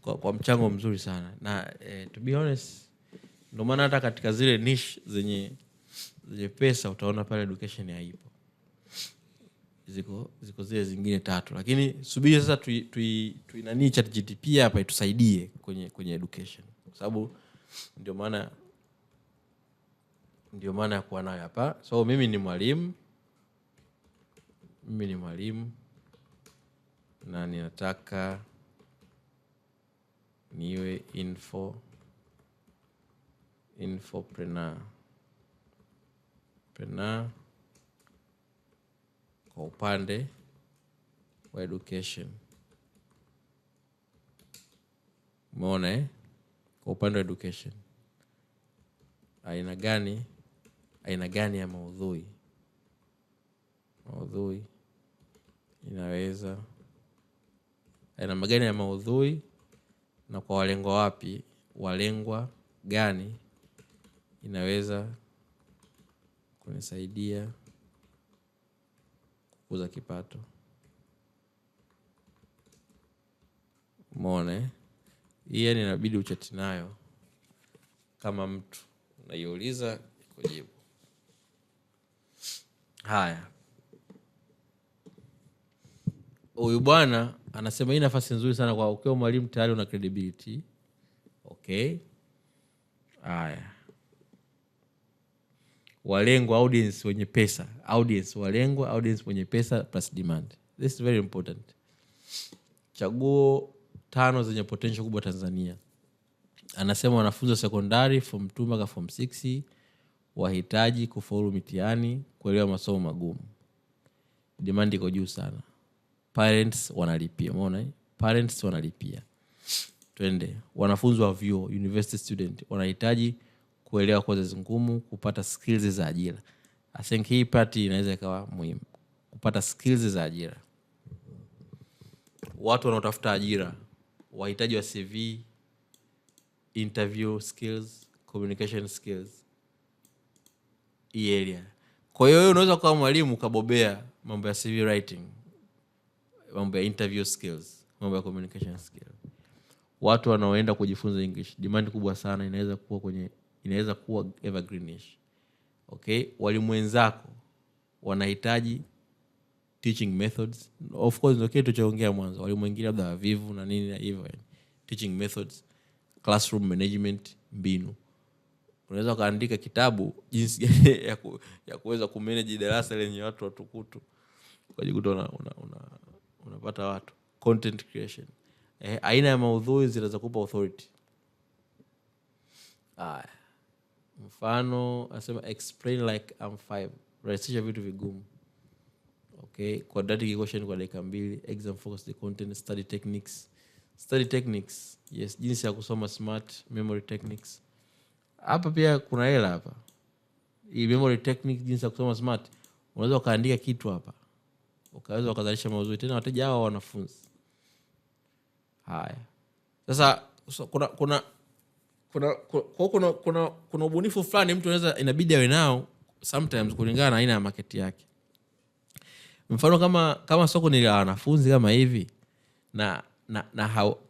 A: kwa mchango mzuri sana. Na to be honest, ndio maana hata katika zile niche zenye pesa utaona pale education haipo. Ziko zile zingine 3. Lakini subiri sasa tuinani ChatGPT hapa itusaidie kwenye education. Kwa sababu ndio maana ya kuwa nayo hapa. So mimi ni mwalimu na ninataka niwe infopreneur kwa upande wa education. Umeona kwa upande wa education aina gani ya maudhui inaweza, aina magani ya maudhui na kwa walengwa gani inaweza kunisaidia kukuza kipato. Umeona hii yani inabidi uchati nayo kama mtu unaiuliza kujibu. Haya, huyu bwana anasema hii nafasi nzuri sana kwa ukiwa mwalimu tayari una credibility. Okay. Haya, walengwa audience wenye pesa, walengwa audience wenye pesa plus demand. This is very important. Chaguo 5 zenye potential kubwa Tanzania. Anasema wanafunzi wa sekondari form 2 mpaka form 6 wahitaji kufaulu mitihani, kuelewa masomo magumu. Demand iko juu sana. Parents wanalipia. Umeona parents wanalipia. Twende. Wanafunzi wa vyuo, university student, wanahitaji kuelewa courses ngumu, kupata skills za ajira. I think hii part inaweza ikawa muhimu. Kupata skills za ajira. Watu wanaotafuta ajira wahitaji wa CV, interview skills, communication skills. Hii area. Kwa hiyo unaweza kuwa mwalimu kabobea mambo ya CV writing, mambo ya interview skills, mambo ya communication skills. Watu wanaoenda kujifunza English, demand kubwa sana, inaweza kuwa evergreenish. Okay, walimu wenzako wanahitaji teaching methods. Of course ndio kitu tulichoongea mwanzo. Walimu wengine labda wavivu na nini na hivyo. Teaching methods, classroom management, mbinu. Unaweza kaandika kitabu jinsi ya kuweza kumanage darasa lenye watu watukutu. Ukajikuta unapata watu. Content creation. Aina ya maudhui zinaweza kupa authority. Mfano asema explain like I'm 5. Rahisisha vitu vigumu. Okay, quadratic equation kwa dakika 2, exam focused content, study techniques, Study techniques. Yes, jinsi ya kusoma smart memory techniques. Hapa pia kuna hela hapa. Hii memory technique, jinsi ya kusoma smart. Unaweza ukaandika kitu hapa. Ukaweza ukazalisha maudhui tena wateja hao wanafunzi. Haya. Sasa kuna ubunifu fulani mtu anaweza inabidi awe nao sometimes kulingana na aina ya market yake. Mfano kama soko ni la wanafunzi kama hivi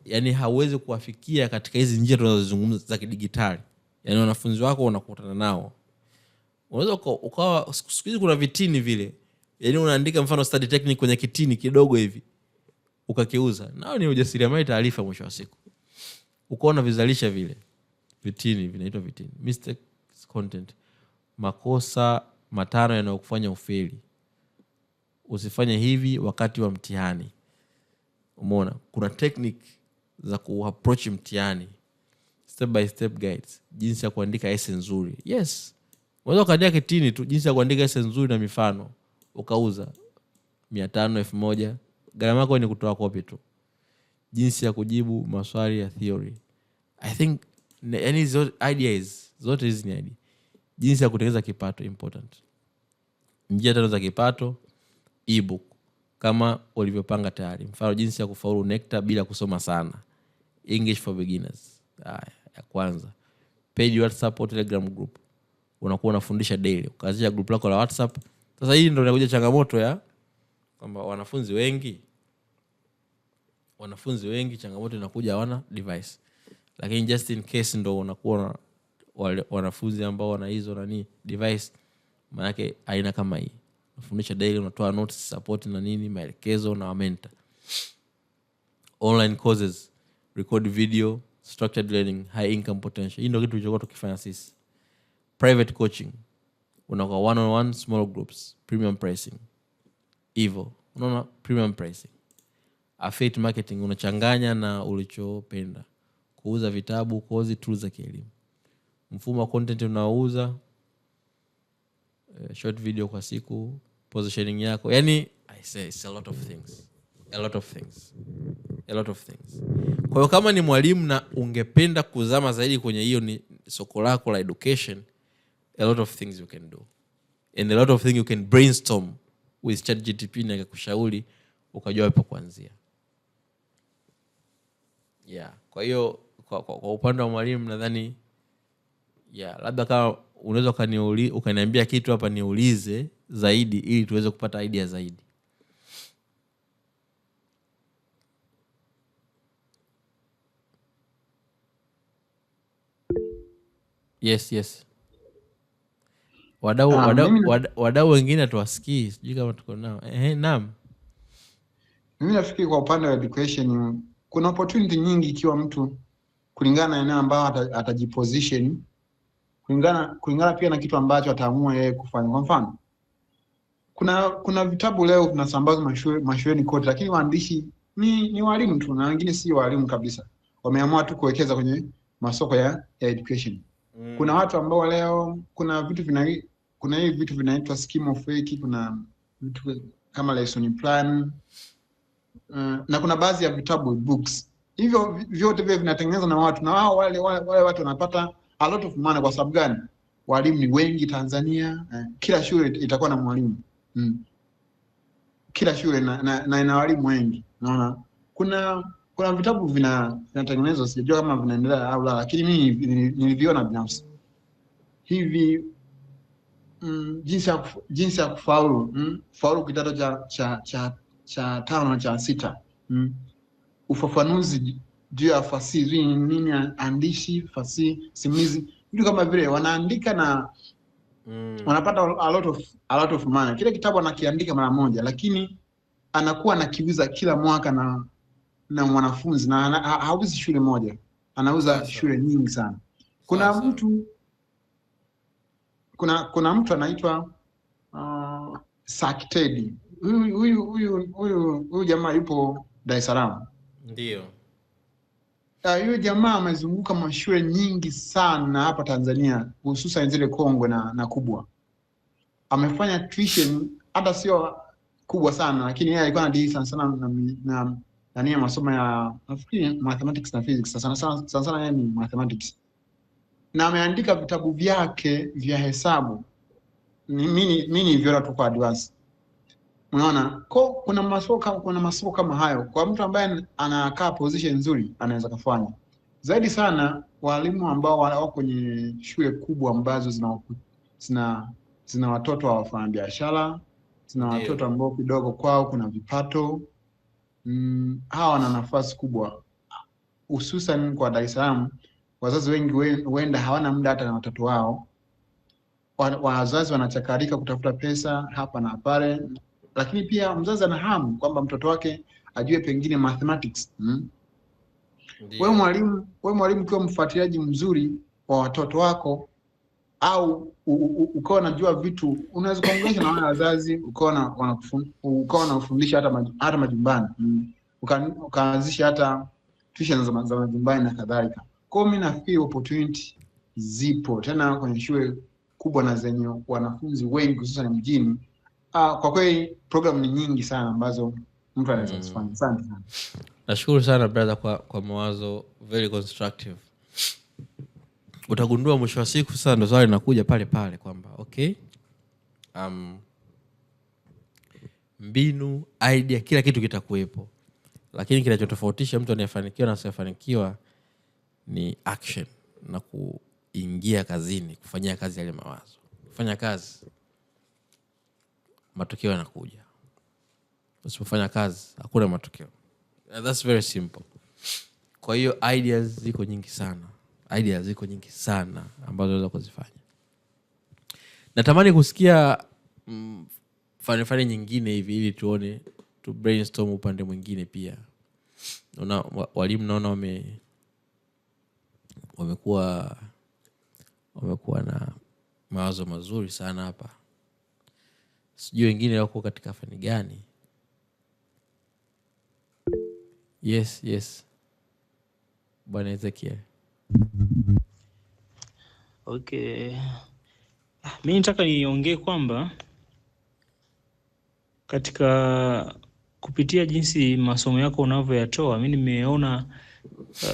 A: yani hauwezi kuwafikia katika hizi njia tunazozungumza za kidigitali. Yani wanafunzi wako unakutana nao. Unaweza ukawa siku hizi kuna vitini vile. Yani unaandika mfano study technique kwenye kitini kidogo hivi. Ukakiuza. Nao ni ujasiriamali taarifa mwisho wa siku. Ukaona vizalisha vile. Vitini vinaitwa vitini. Mistakes content. Makosa 5 yanayokufanya ufeli. Usifanye hivi wakati wa mtihani. Umeona? Kuna technique za kuapproach mtihani. Step by step guides. Jinsi ya kuandika essay nzuri. Yes. Unaweza kuandika kitini tu jinsi ya kuandika essay nzuri na mifano. Ukauza 500, 1000. Gharama yako ni kutoa copy tu. Jinsi ya kujibu maswali ya theory. I think yani zote hizi ni idea. Jinsi ya kutengeneza kipato important. Njia 5 za kipato, ebook kama ulivyopanga tayari. Mfano jinsi ya kufaulu NECTA bila kusoma sana. English for beginners. Ya kwanza. Page WhatsApp au Telegram group. Unakuwa unafundisha daily. Ukaanzisha group lako la WhatsApp. Sasa hii ndio inakuja changamoto ya kwamba wanafunzi wengi changamoto inakuja hawana device. Lakini just in case ndo unakuwa wanafunzi ambao wana hizo nani device, maana yake aina kama hii. Unafundisha daily, unatoa notes, support na nini, maelekezo na mentor. Online courses, record video, structured learning, high income potential. Hii ndio kitu tulichokuwa tukifanya sisi. Private coaching. Unakuwa one-on-one, small groups, premium pricing. Hivyo, unaona premium pricing. Affiliate marketing, unachanganya na ulichopenda. Kuuza vitabu, kozi, tools za kielimu. Mfumo wa content unaouza, short video kwa siku, positioning yako. Yani I say it's a lot of things. Kwa hiyo kama ni mwalimu na ungependa kuzama zaidi kwenye hiyo ni soko lako la education, a lot of things you can do. And a lot of things you can brainstorm with ChatGPT na kukushauri ukajua wapi kuanzia. Yeah, kwa hiyo kwa upande wa mwalimu nadhani labda kama unaweza ukaniambia kitu hapa niulize zaidi ili tuweze kupata idea zaidi. Yes. Wadau wengine atuwasikii, sijui kama tuko nao. Naam.
B: Mimi nafikiri kwa upande wa education kuna opportunity nyingi ikiwa mtu kulingana na eneo ambalo atajiposition, kulingana pia na kitu ambacho ataamua yeye kufanya. Kwa mfano, kuna vitabu leo vinasambazwa mashuleni kote, lakini waandishi ni walimu tu na wengine si walimu kabisa. Wameamua tu kuwekeza kwenye masoko ya education. Kuna watu ambao leo kuna vitu vinaitwa scheme of work, kuna vitu kama lesson plan, na kuna baadhi ya vitabu books. Hivyo vyote vile vinatengenezwa na watu, na wale watu wanapata a lot of money. Kwa sababu gani? Walimu ni wengi Tanzania, kila shule itakuwa na mwalimu. Kila shule na ina walimu wengi. Unaona? Kuna vitabu vinatengenezwa, sijajua kama vinaendelea au la, lakini mimi niliviona binafsi. Hivi jinsi ya kufaulu, faulu kidato cha 5 na cha 6. Ufafanuzi juu ya fasihi nini, andishi, fasihi, simulizi, vitu kama vile wanaandika na wanapata a lot of money. Kile kitabu anakiandika mara moja, lakini anakuwa anakiuza kila mwaka na mwanafunzi, na hauzi shule moja, anauza shule nyingi sana. Kuna mtu anaitwa Saktedi. Huyu jamaa yupo Dar es Salaam.
A: Ndio.
B: Huyu jamaa amezunguka mashule nyingi sana hapa Tanzania, hususan zile kongwe na kubwa. Amefanya tuition hata sio kubwa sana, lakini yeye alikuwa anadili sana ndani ya masomo ya nafikiri mathematics na physics, sana yeye ni mathematics, na ameandika vitabu vyake vya hesabu. Mimi niliviona tu kwa advance. Unaona, kuna masomo kama hayo kwa mtu ambaye anakaa position nzuri anaweza kufanya. Zaidi sana walimu ambao wako kwenye shule kubwa ambazo zina watoto wa wafanyabiashara, zina watoto ambao kidogo kwao kuna vipato, hawa wana nafasi kubwa, hususan kwa Dar es Salaam. Wazazi wengi huenda hawana muda hata na watoto wao. Wazazi wanachakarika kutafuta pesa hapa na pale, lakini pia mzazi ana hamu kwamba mtoto wake ajue pengine mathematics. Wewe mwalimu ukiwa mfuatiliaji mzuri wa watoto wako, au ukawa unajua vitu, unaweza kuongea na wale wazazi, ukawa unafundisha hata majumbani, ukaanzisha hata tuition za majumbani na kadhalika. Kwa hiyo mimi nafikiri opportunity zipo tena kwenye shule kubwa na zenye wanafunzi wengi hususan mjini. Kwa kweli program ni nyingi sana ambazo mtu anaweza kufanya. Asante sana.
A: Nashukuru sana brother kwa mawazo very constructive. Utagundua mwisho wa siku sasa ndo swali linakuja pale pale kwamba okay, mbinu, idea, kila kitu kitakuwepo, lakini kinachotofautisha mtu anayefanikiwa na asiyefanikiwa ni action na kuingia kazini, kufanyia kazi yale mawazo. Kufanya kazi, matokeo yanakuja. Usipofanya kazi hakuna matokeo. That's very simple. Kwa hiyo ideas ziko nyingi sana ambazo unaweza kuzifanya. Natamani kusikia fani nyingine hivi ili tuone, tu brainstorm upande mwingine pia. Walimu naona wamekuwa na mawazo mazuri sana hapa. Sijui wengine wako katika fani gani. Yes. Bwana Ezekiel.
E: Okay. Mimi nataka niongee kwamba katika kupitia jinsi masomo yako unavyoyatoa, mimi nimeona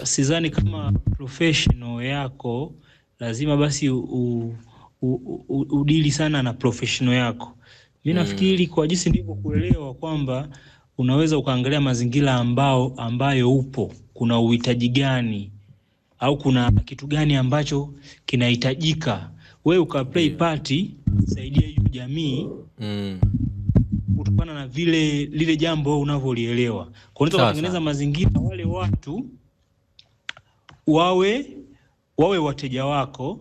E: sidhani kama professional yako lazima basi udili sana na professional yako. Mimi nafikiri kwa jinsi ndivyo kuelewa kwamba unaweza ukaangalia mazingira ambayo upo, kuna uhitaji gani au kuna kitu gani ambacho kinahitajika, wewe ukaplay party kusaidia hiyo jamii kutokana na lile jambo unavyolielewa. Kwa hiyo kutengeneza mazingira wale watu wawe wateja wako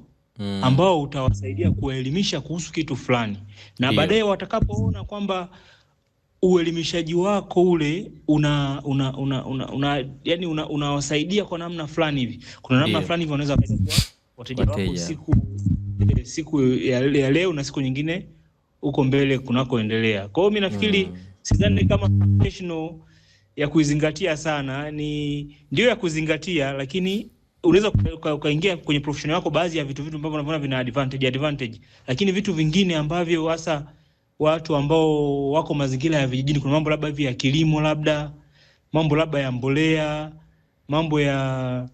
E: ambao utawasaidia kuelimisha kuhusu kitu fulani, na baadaye watakapoona kwamba uelimishaji wako ule unawasaidia kwa namna fulani hivi, kuna namna fulani hivi wanaweza kuwa wateja wako siku ya leo na siku nyingine uko mbele kunakoendelea. Kwa hiyo mimi nafikiri sidhani kama professional ya kuizingatia sana, ndio ya kuzingatia, lakini unaweza ukaingia kwenye professional yako baadhi ya vitu ambavyo unaona vina advantage, lakini vitu vingine ambavyo hasa watu ambao wako mazingira ya vijijini, kuna mambo labda hivi ya kilimo, labda mambo labda ya mbolea, mambo ya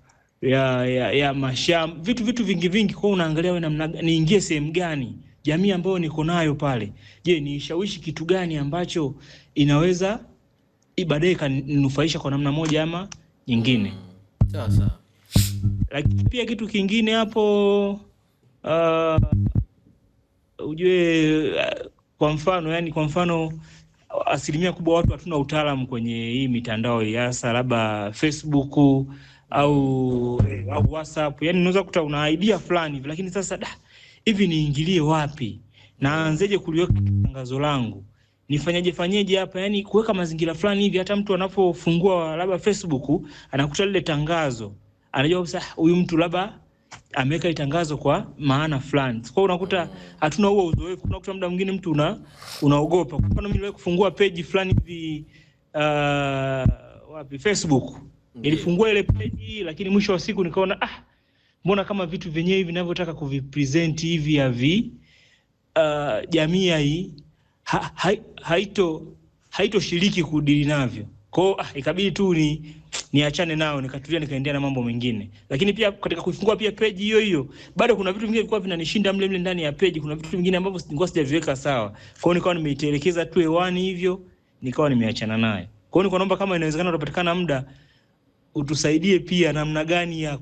E: mashamba, vitu vingi. Kwa unaangalia wewe namna niingie sehemu gani, jamii ambayo niko nayo pale, je, nishawishi kitu gani ambacho inaweza baadaye kaninufaisha kwa namna moja ama nyingine.
A: Sawa.
E: Lakini pia kitu kingine hapo ujue kwa mfano asilimia kubwa watu hatuna utaalamu kwenye hii mitandao hasa labda Facebook au WhatsApp. Yaani unaweza kuta una idea fulani lakini sasa hivi niingilie wapi? Naanzeje kuliweka tangazo langu? Nifanyeje hapa? Yaani kuweka mazingira fulani hivi hata mtu anapofungua labda Facebook anakuta lile tangazo, anajua sasa huyu mtu labda ameweka tangazo kwa maana fulani. Kwa unakuta hatuna huo uzoefu. Unakuta muda mwingine mtu unaogopa. Kwa mfano mimi niliwahi kufungua page fulani hivi Facebook. Nilifungua ile page lakini mwisho wa siku nikaona mbona kama vitu vyenyewe hivi ninavyotaka kuvipresent hivi jamii hii haitoshiriki kudili navyo. Kwa ikabidi tu niachane nao, nikatulia, nikaendelea na mambo mengine. Lakini pia katika kufungua pia page hiyo bado kuna vitu vingine vilikuwa vinanishinda mle ndani ya page. Kuna vitu vingine ambavyo nilikuwa sijaviweka sawa. Kwa hiyo nikawa nimeitelekeza tu hewani hivyo, nikawa nimeachana naye. Kwa hiyo niko naomba kama inawezekana utapatikana muda utusaidie pia namna gani ya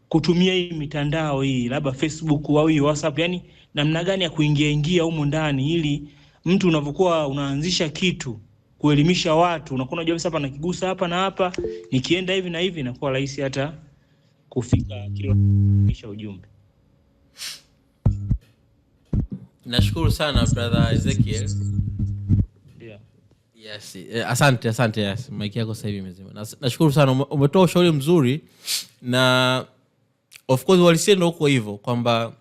E: kutumia hii mitandao hii, labda Facebook au hii WhatsApp, yani namna gani ya kuingia humo ndani, ili mtu unavyokuwa unaanzisha kitu kuelimisha watu, unakuwa unajua hapa nakigusa hapa na hapa, nikienda hivi na hivi, inakuwa rahisi hata kufika kile kisha ujumbe.
A: Nashukuru sana brother Ezekiel.
E: Yeah.
A: Yes, asante yes. Mic yako sasa hivi imezima. Nashukuru sana, umetoa ushauri mzuri, na of course walisia ndio huko hivyo kwamba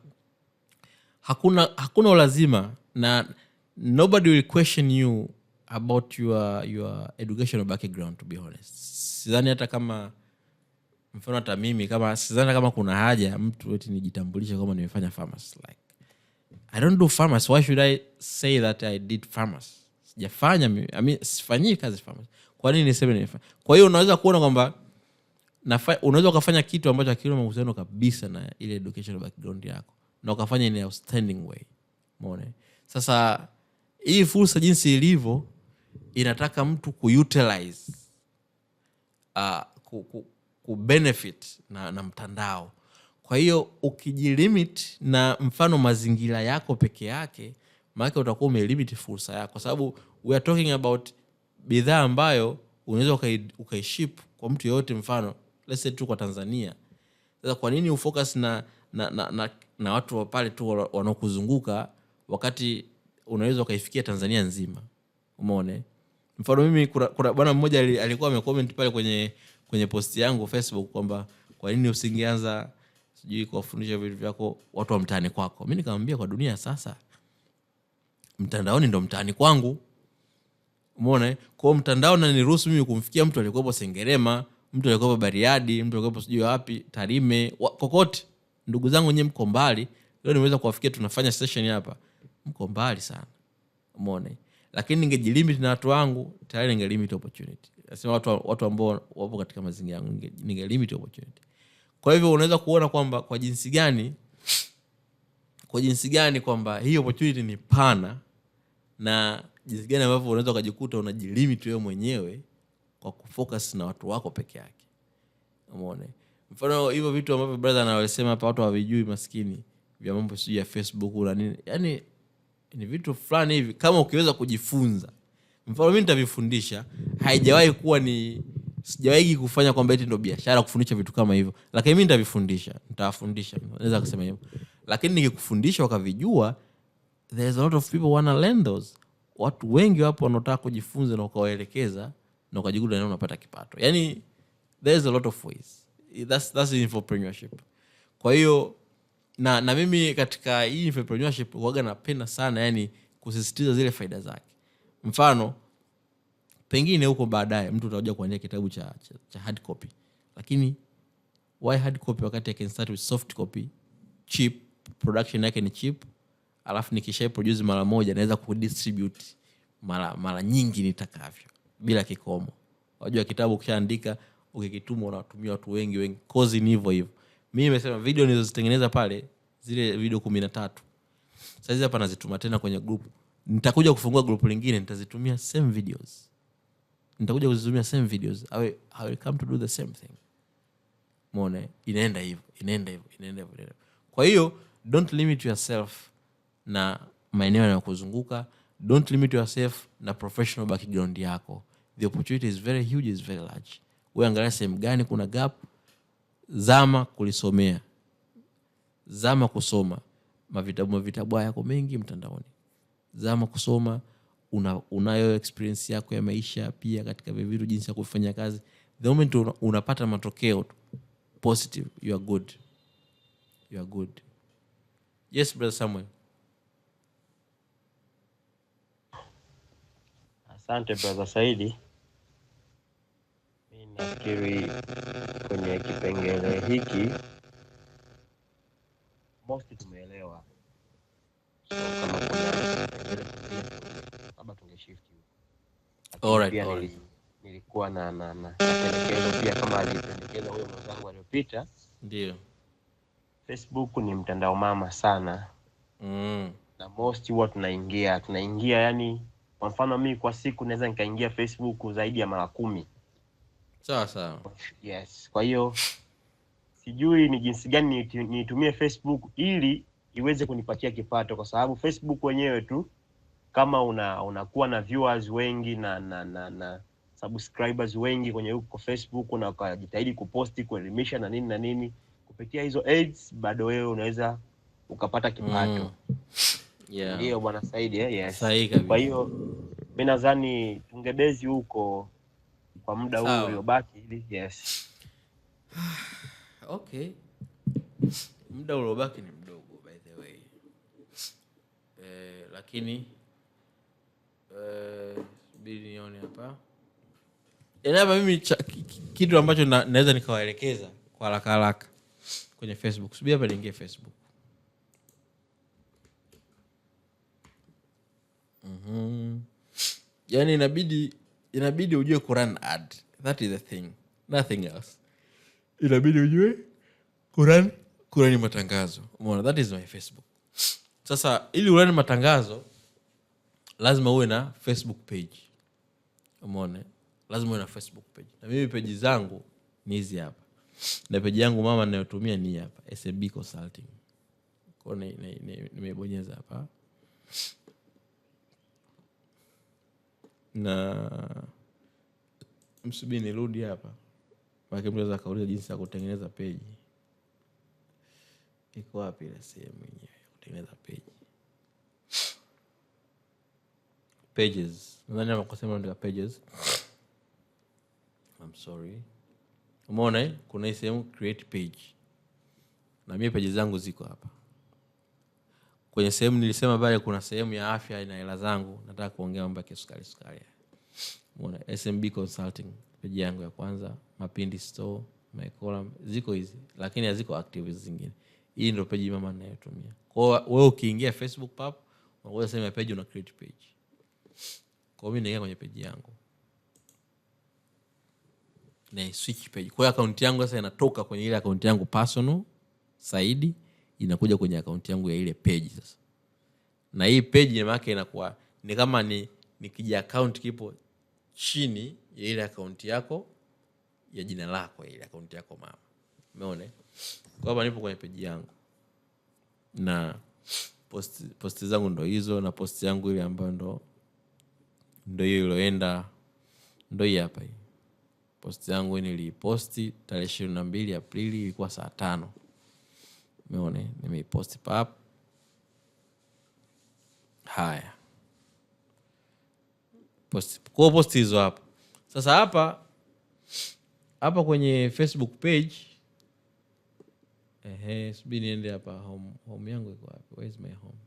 A: hakuna ulazima, na nobody will question you about your educational background, to be honest. Sidhani hata kama mfano hata mimi sidhani kama kuna haja mtu eti nijitambulishe kama nimefanya pharmacy. Like, I don't do pharmacy. Why should I say that I did pharmacy? Sijafanya mimi. Sifanyi kazi pharmacy. Kwa nini niseme nimefanya? Kwa hiyo unaweza kuona kwamba unaweza ukafanya kitu ambacho hakina mahusiano kabisa na ile educational background yako, na ukafanya in a outstanding way. Umeona? Sasa hii fursa jinsi ilivyo inataka mtu kuutilize ku benefit na mtandao. Kwa hiyo ukijilimit na mfano mazingira yako peke yake, maana utakuwa umelimit fursa yako, kwa sababu we are talking about bidhaa ambayo unaweza ukaiship kwa mtu yote, mfano let's say tu kwa Tanzania. Sasa kwa nini ufocus na watu wa pale tu wanaokuzunguka wakati unaweza ukaifikia Tanzania nzima? Umeona? Mfano mimi kuna bwana mmoja alikuwa amecomment pale kwenye post yangu Facebook kwamba kwa nini usingeanza sijui kuwafundisha vitu vyako watu wa mtaani kwako. Mimi nikamwambia kwa dunia sasa mtandaoni ndo mtaani kwangu. Umeona? Kwa mtandao na niruhusu mimi kumfikia mtu aliyekuwa Sengerema, mtu aliyekuwa Bariadi, mtu aliyekuwa sijui wapi, Tarime, kokote. Ndugu zangu nyewe mko mbali. Leo nimeweza kuwafikia, tunafanya session hapa. Mko mbali sana. Umeona? Lakini ningejilimit na watu wangu, tayari ningelimit opportunity. Nasema watu ambao wapo katika mazingira yangu, ningelimit opportunity. Kwa hivyo unaweza kuona kwamba kwa jinsi gani kwamba hii opportunity ni pana, na jinsi gani ambavyo unaweza ukajikuta unajilimit wewe mwenyewe kwa kufocus na watu wako peke yake. Umeona? Mfano hivyo vitu ambavyo brother anawasema hapa watu hawajui maskini vya mambo sio ya Facebook na nini. Yaani ni vitu fulani hivi kama ukiweza kujifunza. Mfano mimi nitavifundisha, haijawahi kuwa sijawahi kufanya kwamba eti ndio biashara kufundisha vitu kama hivyo. Lakini mimi nitawafundisha, naweza kusema hivyo. Lakini nikikufundisha wakavijua, there's a lot of people wanna learn those. Watu wengi wapo wanataka kujifunza na ukawaelekeza na ukajikuta leo unapata kipato. Yaani there's a lot of ways. That's entrepreneurship. Kwa hiyo na mimi katika hii entrepreneurship huaga napenda sana yani kusisitiza zile faida zake. Mfano pengine huko baadaye mtu utakuja kuandika kitabu cha hard copy. Lakini why hard copy wakati I can start with soft copy? Cheap, production yake ni cheap. Alafu nikisha produce mara moja naweza kudistribute mara nyingi nitakavyo bila kikomo. Unajua kitabu kishaandika ukikituma unatumia watu wengi kozi ni hivyo. Mimi nimesema video nilizozitengeneza pale zile video 13. Sasa hapa nazituma tena kwenye group. Nitakuja kufungua group lingine nitazitumia same videos. I will come to do the same thing. Muone inaenda hivyo. Kwa hiyo don't limit yourself na maeneo yanayokuzunguka. Don't limit yourself na professional background yako. The opportunity is very huge, is very large. Wewe angalia sehemu gani kuna gap, zama kulisomea. Zama kusoma. Mavitabu yako mengi mtandaoni. Zama kusoma, unayo experience yako ya maisha pia katika vitu jinsi ya kufanya kazi. The moment unapata matokeo positive, you are good. Yes, brother Samuel.
C: Asante brother Saidi. Mimi nafikiri kwenye kipengele hiki most tumeelewa. So kama kuna kipengele labda tungeshift.
A: Alright.
C: nilikuwa na pendekezo pia kama alipendekeza huyo mwenzangu aliyopita.
A: Ndio.
C: Facebook ni mtandao mama sana. Na most huwa tunaingia yani, kwa mfano mimi kwa siku naweza nikaingia Facebook zaidi ya mara 10.
A: Sawa.
C: Yes. Kwa hiyo sijui ni jinsi gani nitumie Facebook ili iweze kunipatia kipato, kwa sababu Facebook wenyewe tu kama unakuwa na viewers wengi na subscribers wengi kwenye huko Facebook, na ukajitahidi kuposti, kuelimisha na nini kupitia hizo ads, bado wewe unaweza ukapata kipato.
A: Yeah.
C: Ndio bwana Said, yes.
A: Sahihi kabisa.
C: Kwa hiyo mimi nadhani tungebezi huko kwa muda huu uliobaki ili yes.
A: Okay. Muda uliobaki ni mdogo by the way. Lakini subiri nione hapa. Hapa mimi kitu ambacho naweza nikawaelekeza kwa haraka kwenye Facebook. Subiri hapa niingie Facebook. Yaani inabidi ujue kurun ad. That is the thing. Nothing else. Inabidi ujue kurani matangazo. Umeona, that is my Facebook. Sasa ili urani matangazo lazima uwe na Facebook page. Umeona? Lazima uwe na Facebook page. Na mimi page zangu ni hizi hapa. Na page yangu mama ninayotumia ni hapa, SMB Consulting. Kwa nimebonyeza hapa. Na msubiri nirudi hapa. Maana mnaweza kauliza jinsi ya kutengeneza page. Iko wapi ile sehemu yenyewe ya kutengeneza page? Pages. Nadhani kama kusema ndio pages. I'm sorry. Umeona kuna hii sehemu create page. Na mimi page zangu ziko hapa. Kwenye sehemu nilisema bali kuna sehemu ya afya na hela zangu, nataka kuongea mambo ya kisukari. Umeona, SMB Consulting page yangu ya kwanza, Mapindi Store, my column ziko hizi, lakini haziko active zingine. Hii ndio page mama ninayotumia. Kwa wewe ukiingia Facebook pap, unaweza sema page una create page. Kwa mimi naingia kwenye page yangu. Na switch page. Kwa account yangu sasa inatoka kwenye ile account yangu personal Saidi, inakuja kwenye account yangu ya ile page sasa. Na hii page maana inakuwa ni kama ni kija account kipo chini ya ile account yako ya jina lako, ile account yako mama. Umeona? Kwa hapa nipo kwenye page yangu. Na post zangu ndo hizo, na post yangu ile ambayo ndo hiyo iloenda ndo hii hapa hii. Post yangu niliposti tarehe 22 Aprili, ilikuwa saa 5. Umeona? Nimeiposti pap. Haya. Post hizo hapa. Sasa hapa kwenye Facebook page subiri niende hapa home yangu iko wapi? Where is my home?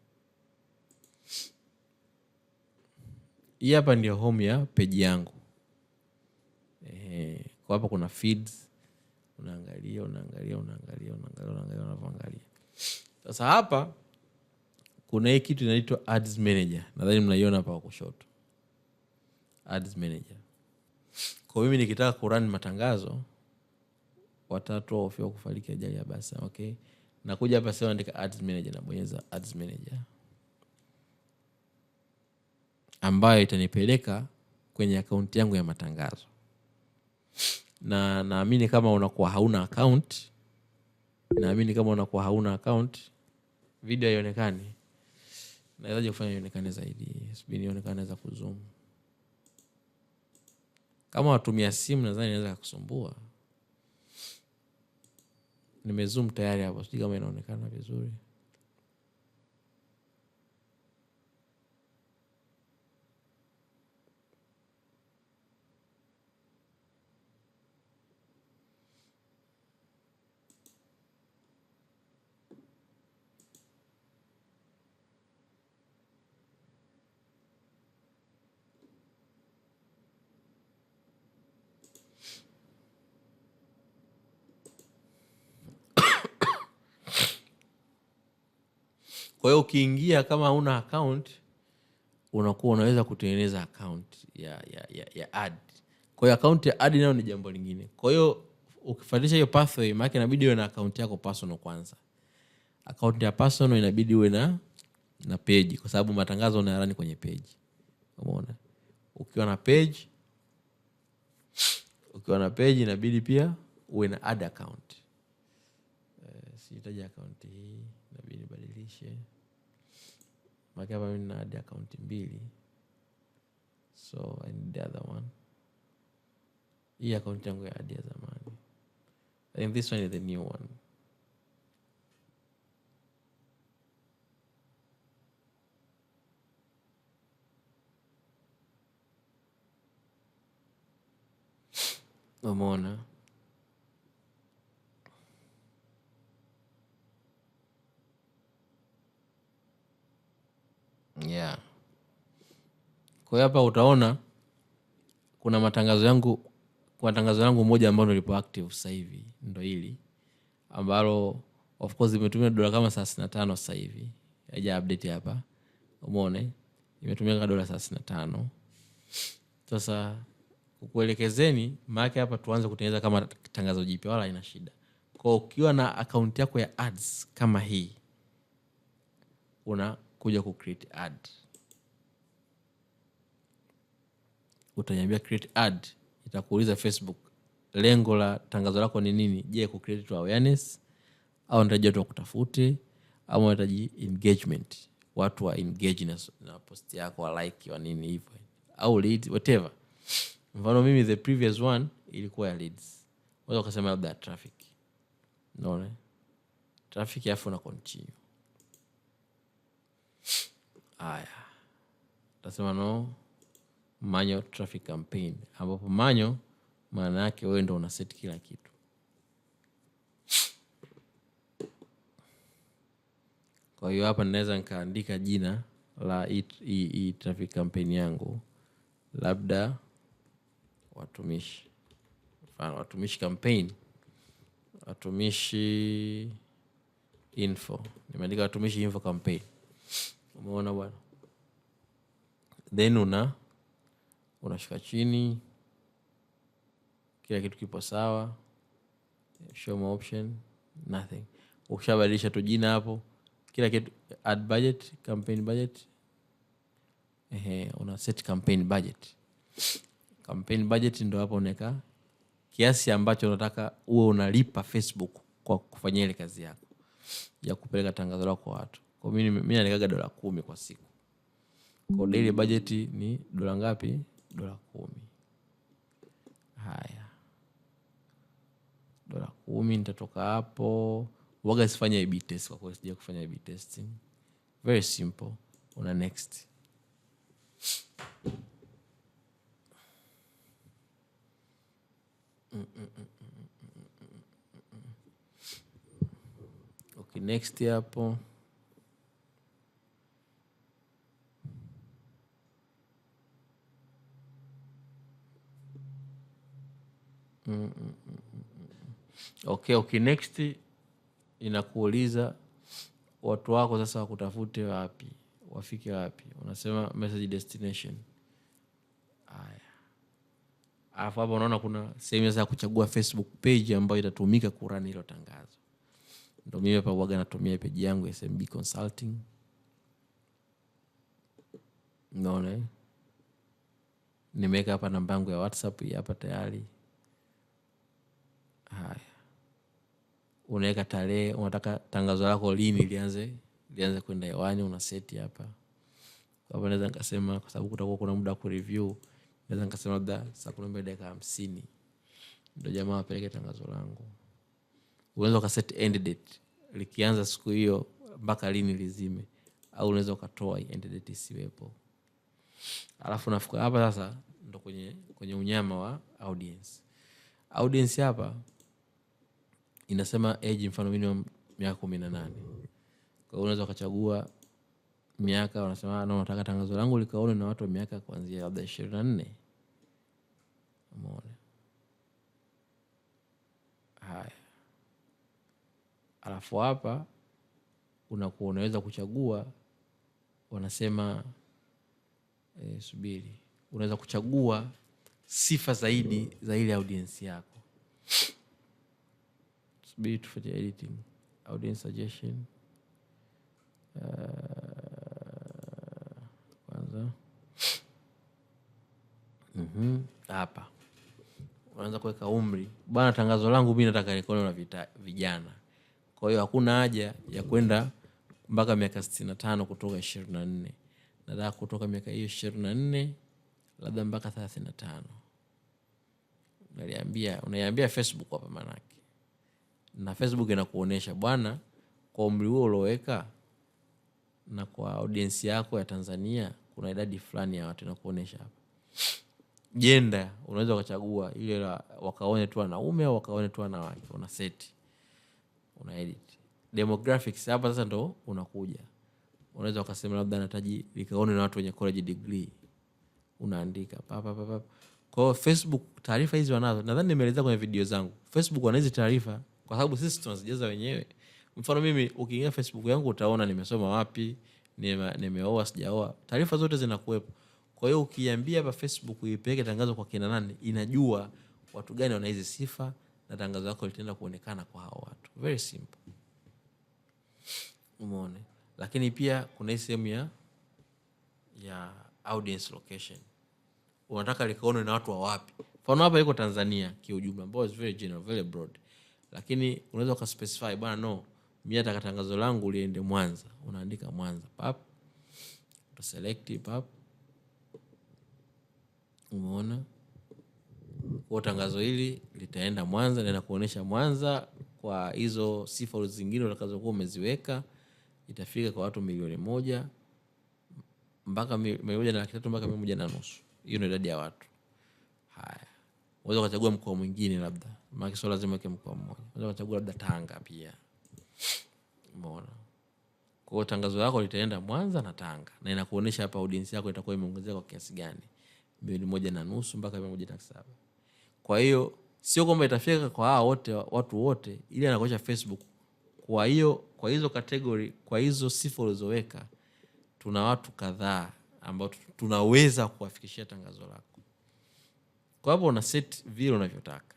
A: Hii hapa ndio home ya page yangu. Kwa hapa kuna feeds. Unaangalia unavyoangalia. Sasa hapa kuna hii kitu inaitwa Ads Manager. Nadhani mnaiona hapa kwa kushoto. Ads Manager. Kwa mimi nikitaka kurun matangazo, watatu wafio kufariki ajali ya basi, okay? Nakuja hapa sasa andika Ads Manager, na bonyeza Ads Manager, ambayo itanipeleka kwenye account yangu ya matangazo. Na naamini kama unakuwa hauna account, video haionekani. Naweza kufanya ionekane zaidi. Subiri ionekane za kuzoom. Kama watumia simu nadhani inaweza kukusumbua. Nimezoom tayari hapo, sijui kama inaonekana vizuri. Kwa hiyo ukiingia kama huna account, unakuwa unaweza kutengeneza account ya ad. Kwa hiyo account ya ad nayo ni jambo lingine. Kwa hiyo ukifuatisha hiyo pathway, maana inabidi uwe na account yako personal kwanza. Account ya personal inabidi uwe na page, kwa sababu matangazo unayarani kwenye page. Umeona? Ukiwa na page inabidi pia uwe na ad account. Sihitaji account hii, inabidi nibadilishe. Maana hapa mimi nina ad account 2. So I need the other one. Hii account yangu ya ad ya zamani. I think this one is the new one. Umeona? Yeah. Kwa hapa utaona kuna matangazo yangu moja ambalo lipo active sasa hivi, ndio hili ambalo of course imetumia dola kama 35 sasa hivi. Haija update hapa. Umeona? Imetumia dola 35. Sasa kukuelekezeni maana hapa tuanze kutengeneza kama tangazo jipya, wala ina shida. Kwa ukiwa na account yako ya ads kama hii, unakuja ku create ad. Utaniambia create ad, itakuuliza Facebook lengo la tangazo lako ni nini? Je, ku create to awareness au unataka watu wakutafute au unahitaji engagement, watu wa engage na post yako, wa like wa nini hivyo, au lead whatever. Mfano mimi the previous one ilikuwa ya leads. Unaweza kusema labda traffic. Unaona? Traffic yafu na continue. Haya. Tasema no manual traffic campaign. Ambapo manual maana yake wewe ndio una set kila kitu. Kwa hiyo hapa naweza nikaandika jina la hii traffic campaign yangu. Labda watumishi. Mfano watumishi campaign. Watumishi info. Nimeandika watumishi info campaign. Umeona bwana? Then unashuka chini, kila kitu kipo sawa. Show more option, nothing. Ukishabadilisha tu jina hapo, kila kitu, ad budget, campaign budget. Una set campaign budget. Campaign budget ndio hapo unaweka kiasi ambacho unataka uwe unalipa Facebook kwa kufanyia ile kazi yako ya kupeleka tangazo lako kwa watu. Kwa mimi naandika dola 10 kwa siku. Kwa daily budget ni dola ngapi? Dola 10. Haya. Dola 10 nitatoka hapo. Waga sifanya A/B test, kwa kweli sija kufanya A/B testing. Very simple. Una next. Okay, next hapo. Okay, next inakuuliza watu wako sasa wakutafute wapi, wafike wapi. Unasema message destination. Haya. Alafu hapa unaona kuna sehemu ya kuchagua Facebook page ambayo itatumika kurani hilo tangazo. Ndio mimi hapa huaga natumia page yangu SMB Consulting. Unaona? Nimeweka hapa namba yangu ya WhatsApp hii hapa tayari. Haya. Unaweka tarehe, unataka tangazo lako lini lianze kwenda hewani, una set hapa. Kwa hivyo naweza nikasema, kwa sababu kutakuwa kuna muda wa kureview, naweza nikasema labda saa 12 dakika 50 ndio jamaa apeleke tangazo langu. Unaweza ukaset end date, likianza siku hiyo mpaka lini lizime, au unaweza ukatoa end date isiwepo. Alafu nafika hapa sasa ndo kwenye unyama wa audience. Audience hapa inasema age, mfano minimum miaka 18. Kwa hiyo unaweza ukachagua miaka, unasema na unataka tangazo langu likaone na watu wa miaka kuanzia labda 24. Umeona? Haya. Alafu hapa unaweza kuchagua, wanasema subiri. Unaweza kuchagua sifa zaidi za ile audience yako. Subiri tufanye editing. Audience suggestion. Kwanza. Hapa. Unaanza kuweka umri. Bwana, tangazo langu mimi nataka likoone na vijana. Kwa hiyo hakuna haja ya kwenda mpaka miaka 65 kutoka 24. Nataka kutoka miaka hiyo 24 labda mpaka 35. Unaiambia Facebook hapa manake. Na Facebook inakuonesha bwana, kwa umri huo ulioweka na kwa audience yako ya Tanzania kuna idadi fulani ya watu, inakuonesha hapa. Gender unaweza ukachagua ile wakaone tu wanaume au wakaone tu wanawake, una set, una edit. Demographics hapa sasa ndo unakuja. Unaweza ukasema labda nataji likaone na watu wenye college degree. Unaandika pa. Kwa hiyo Facebook taarifa hizi wanazo. Nadhani nimeeleza kwenye video zangu. Facebook wana hizi taarifa kwa sababu sisi tunazijaza wenyewe. Mfano mimi ukiingia Facebook yangu utaona nimesoma wapi, nimeoa sijaoa. Taarifa zote zinakuwepo. Kwa hiyo ukiambia hapa Facebook ipeleke tangazo kwa kina nani, inajua watu gani wana hizi sifa na tangazo lako litaenda kuonekana kwa hao watu. Very simple. Umeona? Lakini pia kuna hii sehemu ya audience location. Unataka likaone na watu wa wapi? Mfano hapa iko Tanzania kiujumla, ambao is very general, very broad. Lakini unaweza ukaspecify bwana, no, mimi nataka tangazo langu liende Mwanza. Unaandika Mwanza, pap. Utaselect pap. Umeona? Kwa tangazo hili litaenda Mwanza na inakuonesha Mwanza kwa hizo sifa zingine utakazokuwa umeziweka, itafika kwa watu 1,000,000 mpaka 1,300,000 mpaka 1,500,000. Hiyo ndio idadi ya watu. Haya. Unaweza kuchagua mkoa mwingine labda. Maana sio lazima iwe mkoa mmoja. Unaweza kuchagua labda Tanga pia. Umeona? Kwa tangazo lako litaenda Mwanza na Tanga na inakuonesha hapa audience yako itakuwa imeongezeka kwa kiasi gani. 1,500,000 mpaka 1,700,000. Kwa hiyo sio kwamba itafika kwa hao wote watu wote, ili anakuacha Facebook. Kwa hizo category, kwa hizo sifa ulizoweka, tuna watu kadhaa ambao tunaweza kuwafikishia tangazo lako. Kwa hapo una set vile unavyotaka.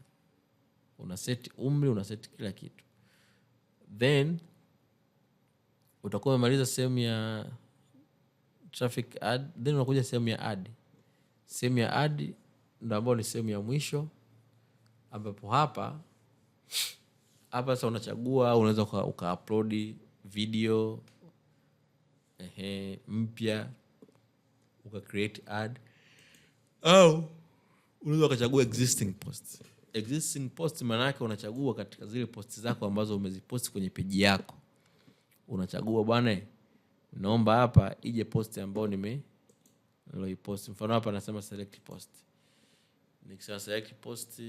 A: Una set umri, una set kila kitu. Then utakuwa umemaliza sehemu ya traffic ad, then unakuja sehemu ya ad. Sehemu ya ad ndio ambayo ni sehemu ya mwisho, ambapo hapa sasa unachagua, unaweza uka-upload video mpya, uka-create ad, au unaweza ukachagua existing post. Existing post maana yake unachagua katika zile post zako ambazo umezipost kwenye page yako. Unachagua bwana, naomba hapa ije post ambayo niloipost. Mfano hapa nasema select post. Nikisema select post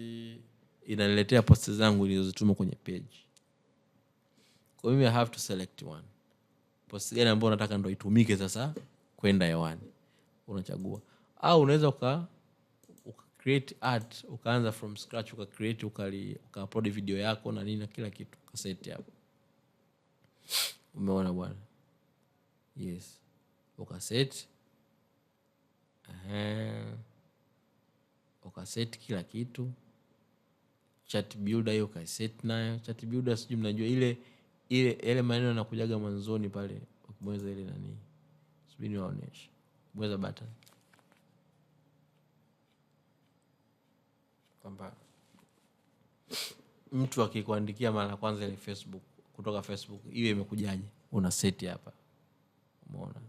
A: inaniletea post zangu nilizotuma kwenye page. Kwa mimi I have to select one. Post gani ambayo nataka ndio itumike sasa kwenda hewani. Unachagua. Au unaweza create art, ukaanza from scratch, uka-create, uka-upload video yako na nini na kila kitu, uka-set hapo. Umeona bwana? Yes. Uka-set. Uka-set kila kitu. Chat builder hiyo uka-set nayo. Chat builder sijui mnajua ile maneno yanakujaga mwanzoni pale ukibonyeza ile nani. Subiri niwaoneshe. Bonyeza button. Kwamba mtu akikuandikia mara kwanza ile Facebook, kutoka Facebook iwe imekujaje, una set hapa. Umeona?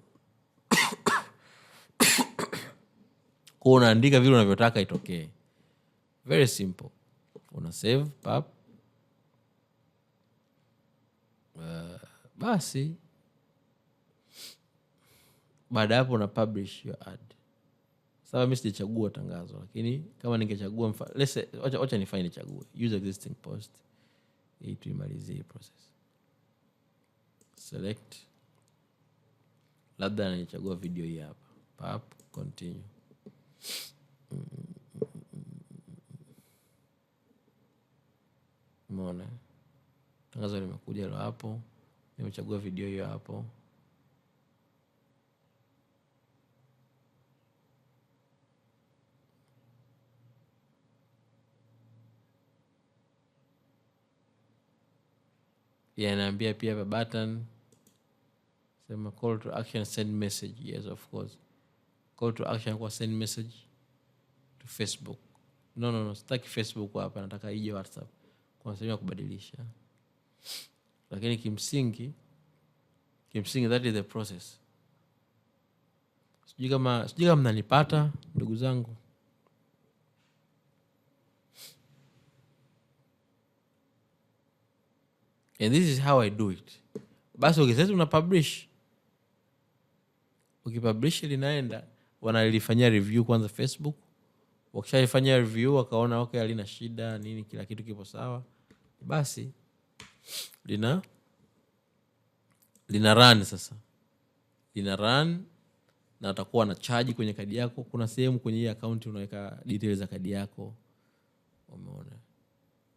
A: Kwa unaandika vile unavyotaka itokee. Very simple. Una save pap. Basi baada hapo una publish your ad. Sasa mimi sijachagua tangazo, lakini kama ningechagua acha nifanye nichague use existing post ili tuimalizie process. Select, labda nichagua video hii hapa, pap, continue. Umeona tangazo limekuja leo hapo, nimechagua video hiyo hapo. Naambia pia hapa button sema call to action, send message. Yes, of course. Call to action kwa send message to Facebook. No, sitaki Facebook hapa, nataka ije WhatsApp. Kwa sehemu ya kubadilisha. Lakini kimsingi that is the process. Sijui kama mnanipata ndugu zangu. And this is how I do it. Basi ukisema una publish. Ukipublish linaenda, wanalifanyia review kwanza Facebook. Wakishaifanyia review wakaona okay halina shida nini, kila kitu kipo sawa, basi lina run sasa. Lina run na atakuwa na charge kwenye kadi yako. Kuna sehemu kwenye hii account unaweka details za kadi yako. Umeona?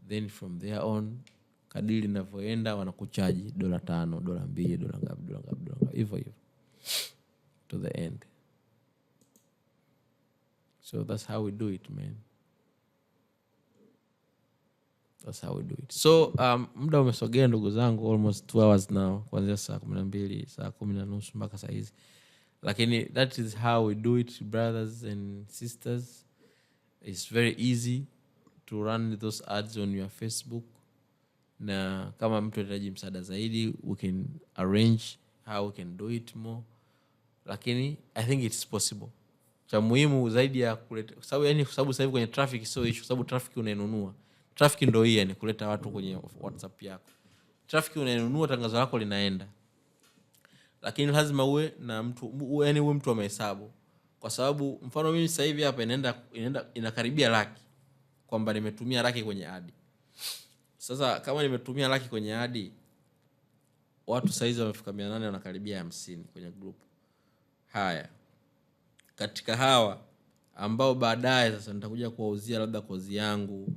A: Then from there on kadiri linavyoenda wanakuchaji $5, $2, dola ngapi hivyo to the end. So that's how we do it, man. That's how we do it. So muda umesogea ndugu zangu, almost 2 hours now, kuanzia saa 12, saa 10:30 mpaka saa hizi. Lakini that is how we do it, brothers and sisters. It's very easy to run those ads on your Facebook. Na kama mtu anahitaji msaada zaidi, we can arrange how we can do it more. Lakini I think it's possible. Cha muhimu zaidi ya kuleta, kwa sababu sasa hivi kwenye traffic sio issue, sababu traffic unainunua. Traffic ndio hii, yani kuleta watu kwenye WhatsApp yako. Traffic unainunua, tangazo lako linaenda. Lakini lazima uwe na mtu, yani uwe mtu wa mahesabu. Kwa sababu mfano mimi sasa hivi hapa inakaribia laki, kwamba nimetumia laki kwenye ad. Sasa kama nimetumia laki kwenye ad, watu sasa hizi wamefika 800, wanakaribia 50 kwenye group. Haya. Katika hawa ambao baadaye sasa nitakuja kuwauzia labda kozi yangu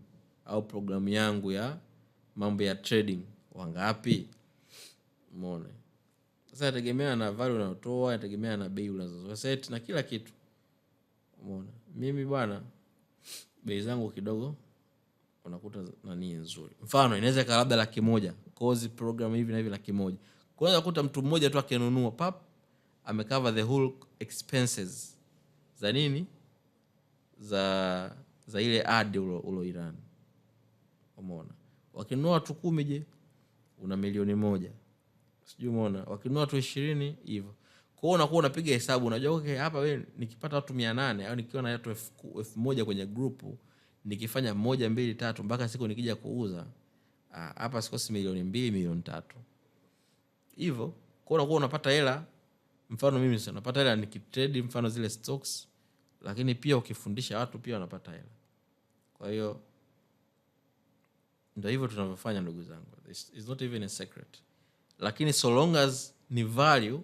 A: au programu yangu ya mambo ya trading, wangapi? Umeona? Sasa inategemea na value unayotoa, inategemea na bei unazoset na kila kitu. Umeona? Mimi bwana bei zangu kidogo unakuta nani nzuri. Mfano inaweza kaa labda 100,000 kozi program hivi na hivi 100,000. Kwa hiyo unakuta mtu mmoja tu akinunua pap amecover the whole expenses za nini, za ile ad ulo. Umeona? Wakinunua watu 10, je, una 1,000,000. Sijui umeona? Wakinunua watu 20 hivyo. Kwa hiyo unakuwa unapiga hesabu, unajua okay, hapa wewe nikipata watu 800 au nikiwa na watu 1000 kwenye group, nikifanya 1 2 3 mpaka siku nikija kuuza, hapa sikosi 2,000,000 3,000,000 hivyo. Kwa hiyo unakuwa unapata hela. Mfano mimi sasa napata hela nikitrade mfano zile stocks, lakini pia ukifundisha watu pia wanapata hela. Kwa hiyo ndio hivyo tunavyofanya ndugu zangu. It's not even a secret. Lakini so long as ni value,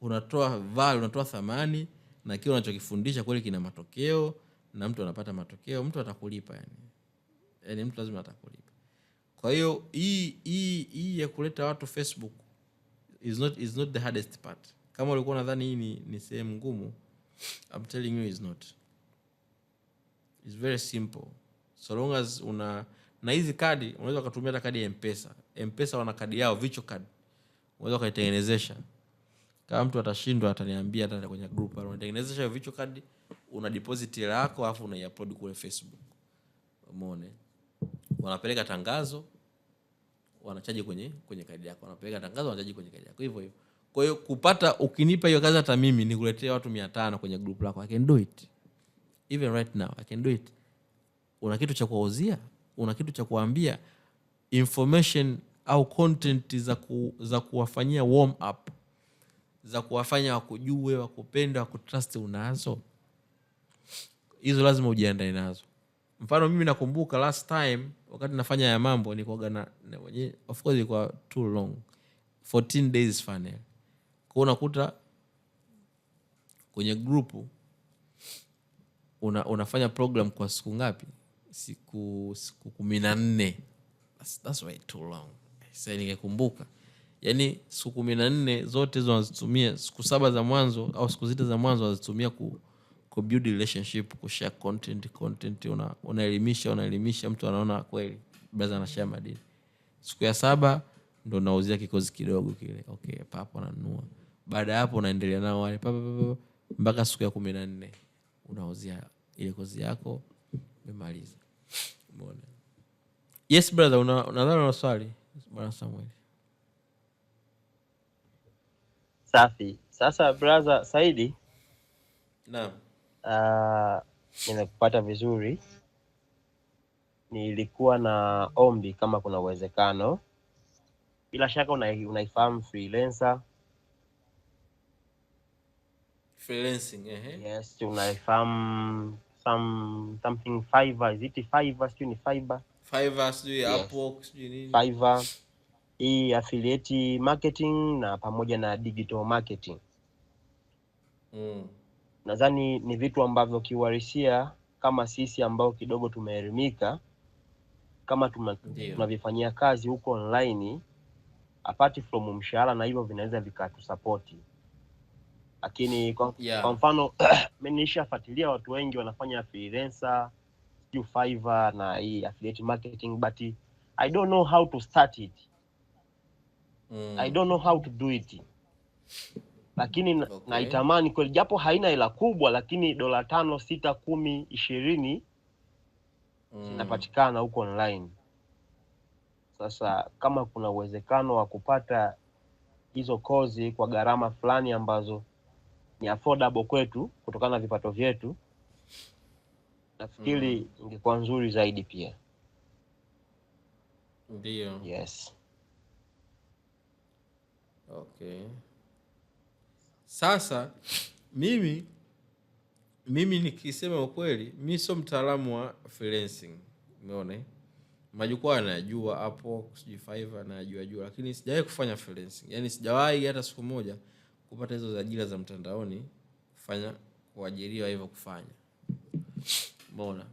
A: unatoa thamani, na kile unachokifundisha kweli kina matokeo na mtu anapata matokeo, mtu atakulipa yani. Yaani mtu lazima atakulipa. Kwa hiyo hii ya kuleta watu Facebook is not the hardest part. Kama ulikuwa unadhani hii ni sehemu ngumu, I'm telling you it's not. It's very simple. So long as na hizi kadi, unaweza kutumia hata kadi ya M-Pesa. M-Pesa wana kadi yao, virtual card. Unaweza kuitengenezesha. Kama mtu atashindwa ataniambia hata kwenye group pale. Unatengenezesha virtual card, una deposit hela yako alafu unaiupload kule Facebook. Umeona? Wanapeleka tangazo, wanachaji kwenye kadi yako. Wanapeleka tangazo, wanachaji kwenye kadi yako. Hivyo. Kwa hiyo ukinipa hiyo kazi hata mimi nikuletee watu 500 kwenye group lako, I can do it. Even right now I can do it. Una kitu cha kuwauzia, una kitu cha kuambia, information au content za kuwafanyia warm up, za kuwafanya wakujue, wakupende, wakutrust, unazo. Hizo lazima ujiandae nazo. Mfano mimi nakumbuka last time wakati nafanya ya mambo nilikuwa na of course ilikuwa too long, 14 days funnel. Kwa unakuta kwenye group unafanya program kwa siku ngapi? Siku 14. That's way too long. Sasa ningekumbuka, yani siku 14 zote hizo unazitumia, siku 7 za mwanzo au siku 6 za mwanzo unazitumia ku build relationship, ku share content, unaelimisha, mtu anaona kweli brother anashare madini. Siku ya 7 ndo nauzia kikozi kidogo kile. Okay, papo nanunua. Baada ya hapo unaendelea nao wale mpaka siku ya 14 unauzia ile kozi yako umemaliza. Umeona? Yes brother, unadhani una swali bwana Samuel?
C: Safi. Sasa brother Saidi,
A: naam,
C: nimekupata vizuri. Nilikuwa na ombi kama kuna uwezekano. Bila shaka unaifahamu freelancer?
A: Freelancing,
C: Yes, unaifahamu something Fiverr, is it Fiverr? Sio ni Fiverr?
A: Fiverr sio Upwork sio nini?
C: Fiverr. Hii affiliate marketing na pamoja na digital marketing. Nadhani ni vitu ambavyo kiuhalisia kama sisi ambao kidogo tumeelimika, kama tunavifanyia kazi huko online, apart from mshahara na hivyo vinaweza vikatusupport. Lakini kwa mfano mimi nishafuatilia watu wengi wanafanya freelancer, Fiverr na hii affiliate marketing, but I don't know how to start it. I don't know how to do it. Lakini naitamani kweli, japo haina hela kubwa, lakini $5, $6, $10, $20 zinapatikana huko online. Sasa kama kuna uwezekano wa kupata hizo kozi kwa gharama fulani ambazo ni affordable kwetu kutokana na vipato vyetu, nafikiri ingekuwa nzuri zaidi pia.
A: Ndio.
C: Yes.
A: Okay. Sasa mimi nikisema ukweli, mimi sio mtaalamu wa freelancing. Umeona? Majukwaa najua hapo, Fiverr najua, lakini sijawahi kufanya freelancing. Yaani sijawahi hata siku moja kupata hizo ajira za mtandaoni kufanya, kuajiriwa hivyo kufanya. Umeona?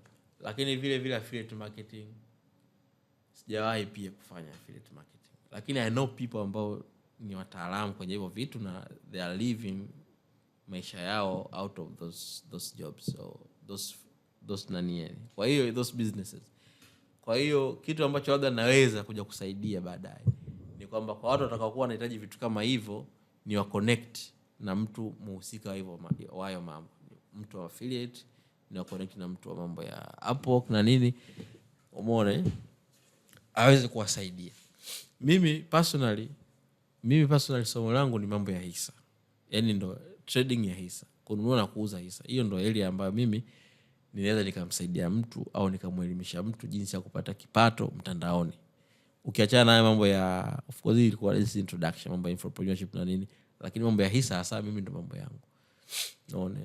A: Lakini vile affiliate marketing sijawahi pia kufanya affiliate marketing. Lakini I know people ambao ni wataalamu kwenye hivyo vitu na they are living maisha yao out of those jobs or those nani. Kwa hiyo those businesses. Kwa hiyo kitu ambacho labda naweza kuja kusaidia baadaye ni kwamba kwa watu watakaokuwa wanahitaji vitu kama hivyo ni wa connect na mtu muhusika wa hivyo hayo mambo. Mtu wa affiliate ni wa connect na mtu wa mambo ya Upwork na nini. Umeona? Aweze kuwasaidia. Mimi personally somo langu ni mambo ya hisa. Yaani ndo trading ya hisa, kununua na kuuza hisa. Hiyo ndo area ambayo mimi ninaweza nikamsaidia mtu au nikamuelimisha mtu jinsi ya kupata kipato mtandaoni. Ukiachana na mambo ya, of course ilikuwa this introduction, mambo ya entrepreneurship na nini, lakini mambo ya hisa hasa mimi ndo mambo yangu. Unaona?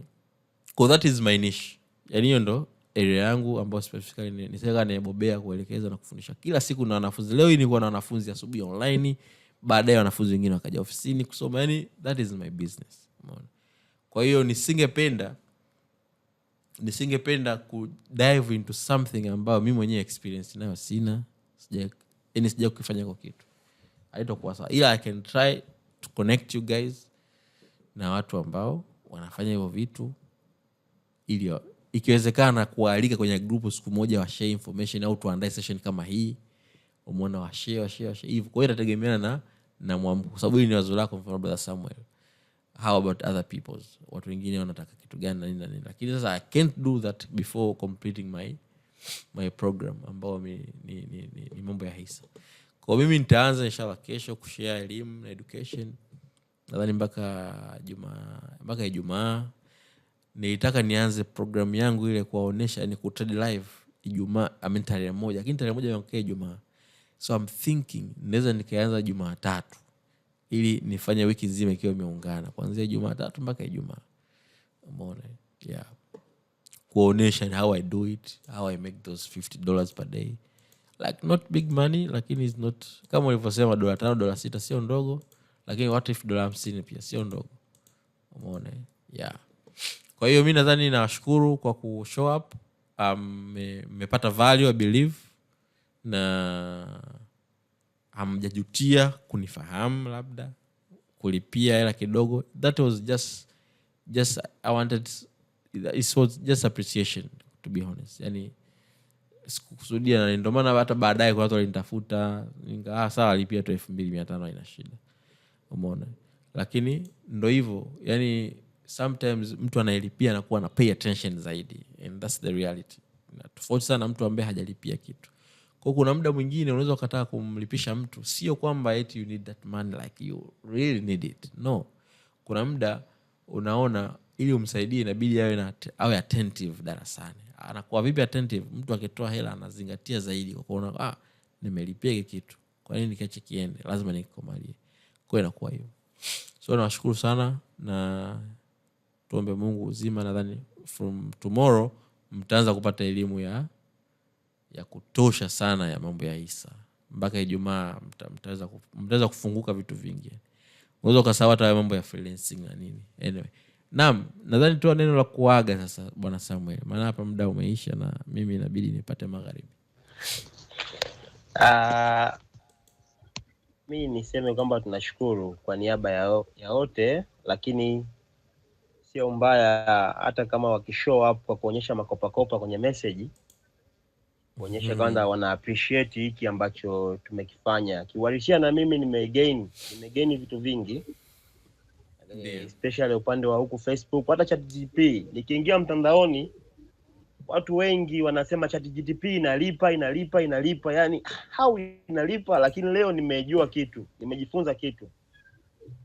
A: Because that is my niche. Yaani hiyo ndo area yangu ambayo specifically nisema nimebobea kuelekeza na kufundisha. Kila siku na wanafunzi. Leo nilikuwa na wanafunzi asubuhi online, baadaye wanafunzi wengine wakaja ofisini kusoma. Yaani that is my business. Umeona? Kwa hiyo nisingependa ku dive into something ambayo mimi mwenyewe experience nayo sina, sija kufanya kwa kitu. Haitakuwa sawa. Ila I can try to connect you guys na watu ambao wanafanya hivyo vitu, ili ikiwezekana kualika kwenye group siku moja wa share information au tuandae session kama hii. Umeona, wa share hivyo. Kwa hiyo inategemeana na mwamko, kwa sababu ni wazo lako, mfano brother Samuel. How about other people's? Watu wengine wanataka kitu gani na nini. Lakini sasa I can't do that before completing my program ambao ni mambo ya hisa. Kwa mimi nitaanza inshallah kesho kushare elimu na education. Nadhani mpaka Ijumaa. Nilitaka nianze program yangu ile kuwaonesha ni kutrade live Ijumaa, tarehe 1, lakini tarehe 1 inakuwa Ijumaa. So I'm thinking naweza nikaanza Jumatatu ili nifanye wiki nzima ikiwa imeungana kuanzia Jumatatu mpaka Ijumaa. Umeona? Yeah. Kuonesha how I do it, how I make those $50 per day. Like not big money, lakini it's not kama ulivyosema $5, $6 sio ndogo, lakini what if $50 pia sio ndogo. Umeona? Yeah. Kwa hiyo mimi nadhani nawashukuru kwa ku show up. Mmepata value, I believe, na hamjajutia kunifahamu, labda kulipia hela kidogo. That was just I wanted, it was just appreciation, to be honest. Yani sikukusudia, na ndio maana hata baadaye kwa watu walinitafuta sawa alipia tu 2500 haina shida, umeona. Lakini ndio hivyo, yani sometimes mtu anaelipia na kuwa na pay attention zaidi, and that's the reality. Na tofauti sana mtu ambaye hajalipia kitu. Kwa kuna muda mwingine unaweza ukataka kumlipisha mtu, sio kwamba eti you need that money like you really need it, no. Kuna muda unaona ili umsaidie inabidi awe attentive darasani. Anakuwa vipi attentive? Mtu akitoa hela anazingatia zaidi, kwa kuona nimelipia kitu, kwa nini nikache kiende, lazima nikikomalie. Kwa inakuwa hiyo. So nawashukuru sana, na tuombe Mungu uzima. Nadhani from tomorrow mtaanza kupata elimu ya kutosha sana ya mambo ya hisa. Mpaka Ijumaa mtaweza kufunguka vitu vingi. Unaweza kusahau hata mambo ya freelancing na nini. Anyway, naam, nadhani tu neno la kuaga sasa Bwana Samuel, maana hapa muda umeisha na mimi inabidi nipate magharibi.
C: Mimi niseme kwamba tunashukuru kwa niaba ya wote, lakini sio mbaya hata kama wakishow up kwa kuonyesha makopa kwenye message, kuonyesha kwanza wana appreciate hiki ambacho tumekifanya. Kiuhalisia na mimi nimegain vitu vingi, especially upande wa huku Facebook. Hata ChatGPT nikiingia mtandaoni, watu wengi wanasema ChatGPT inalipa, yani how inalipa, lakini leo nimejifunza kitu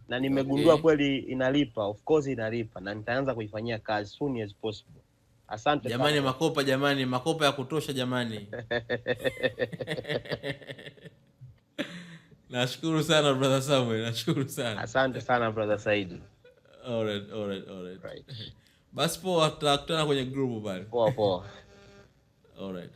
C: na nimegundua kweli inalipa. Of course inalipa, na nitaanza kuifanyia kazi soon as possible. Asante
A: jamani sana. Makopa ya kutosha jamani. Nashukuru sana brother Samuel, nashukuru sana.
C: Asante sana brother Said.
A: Alright. Basi poa, tutakutana kwenye group bali.
C: Poa.
A: Alright.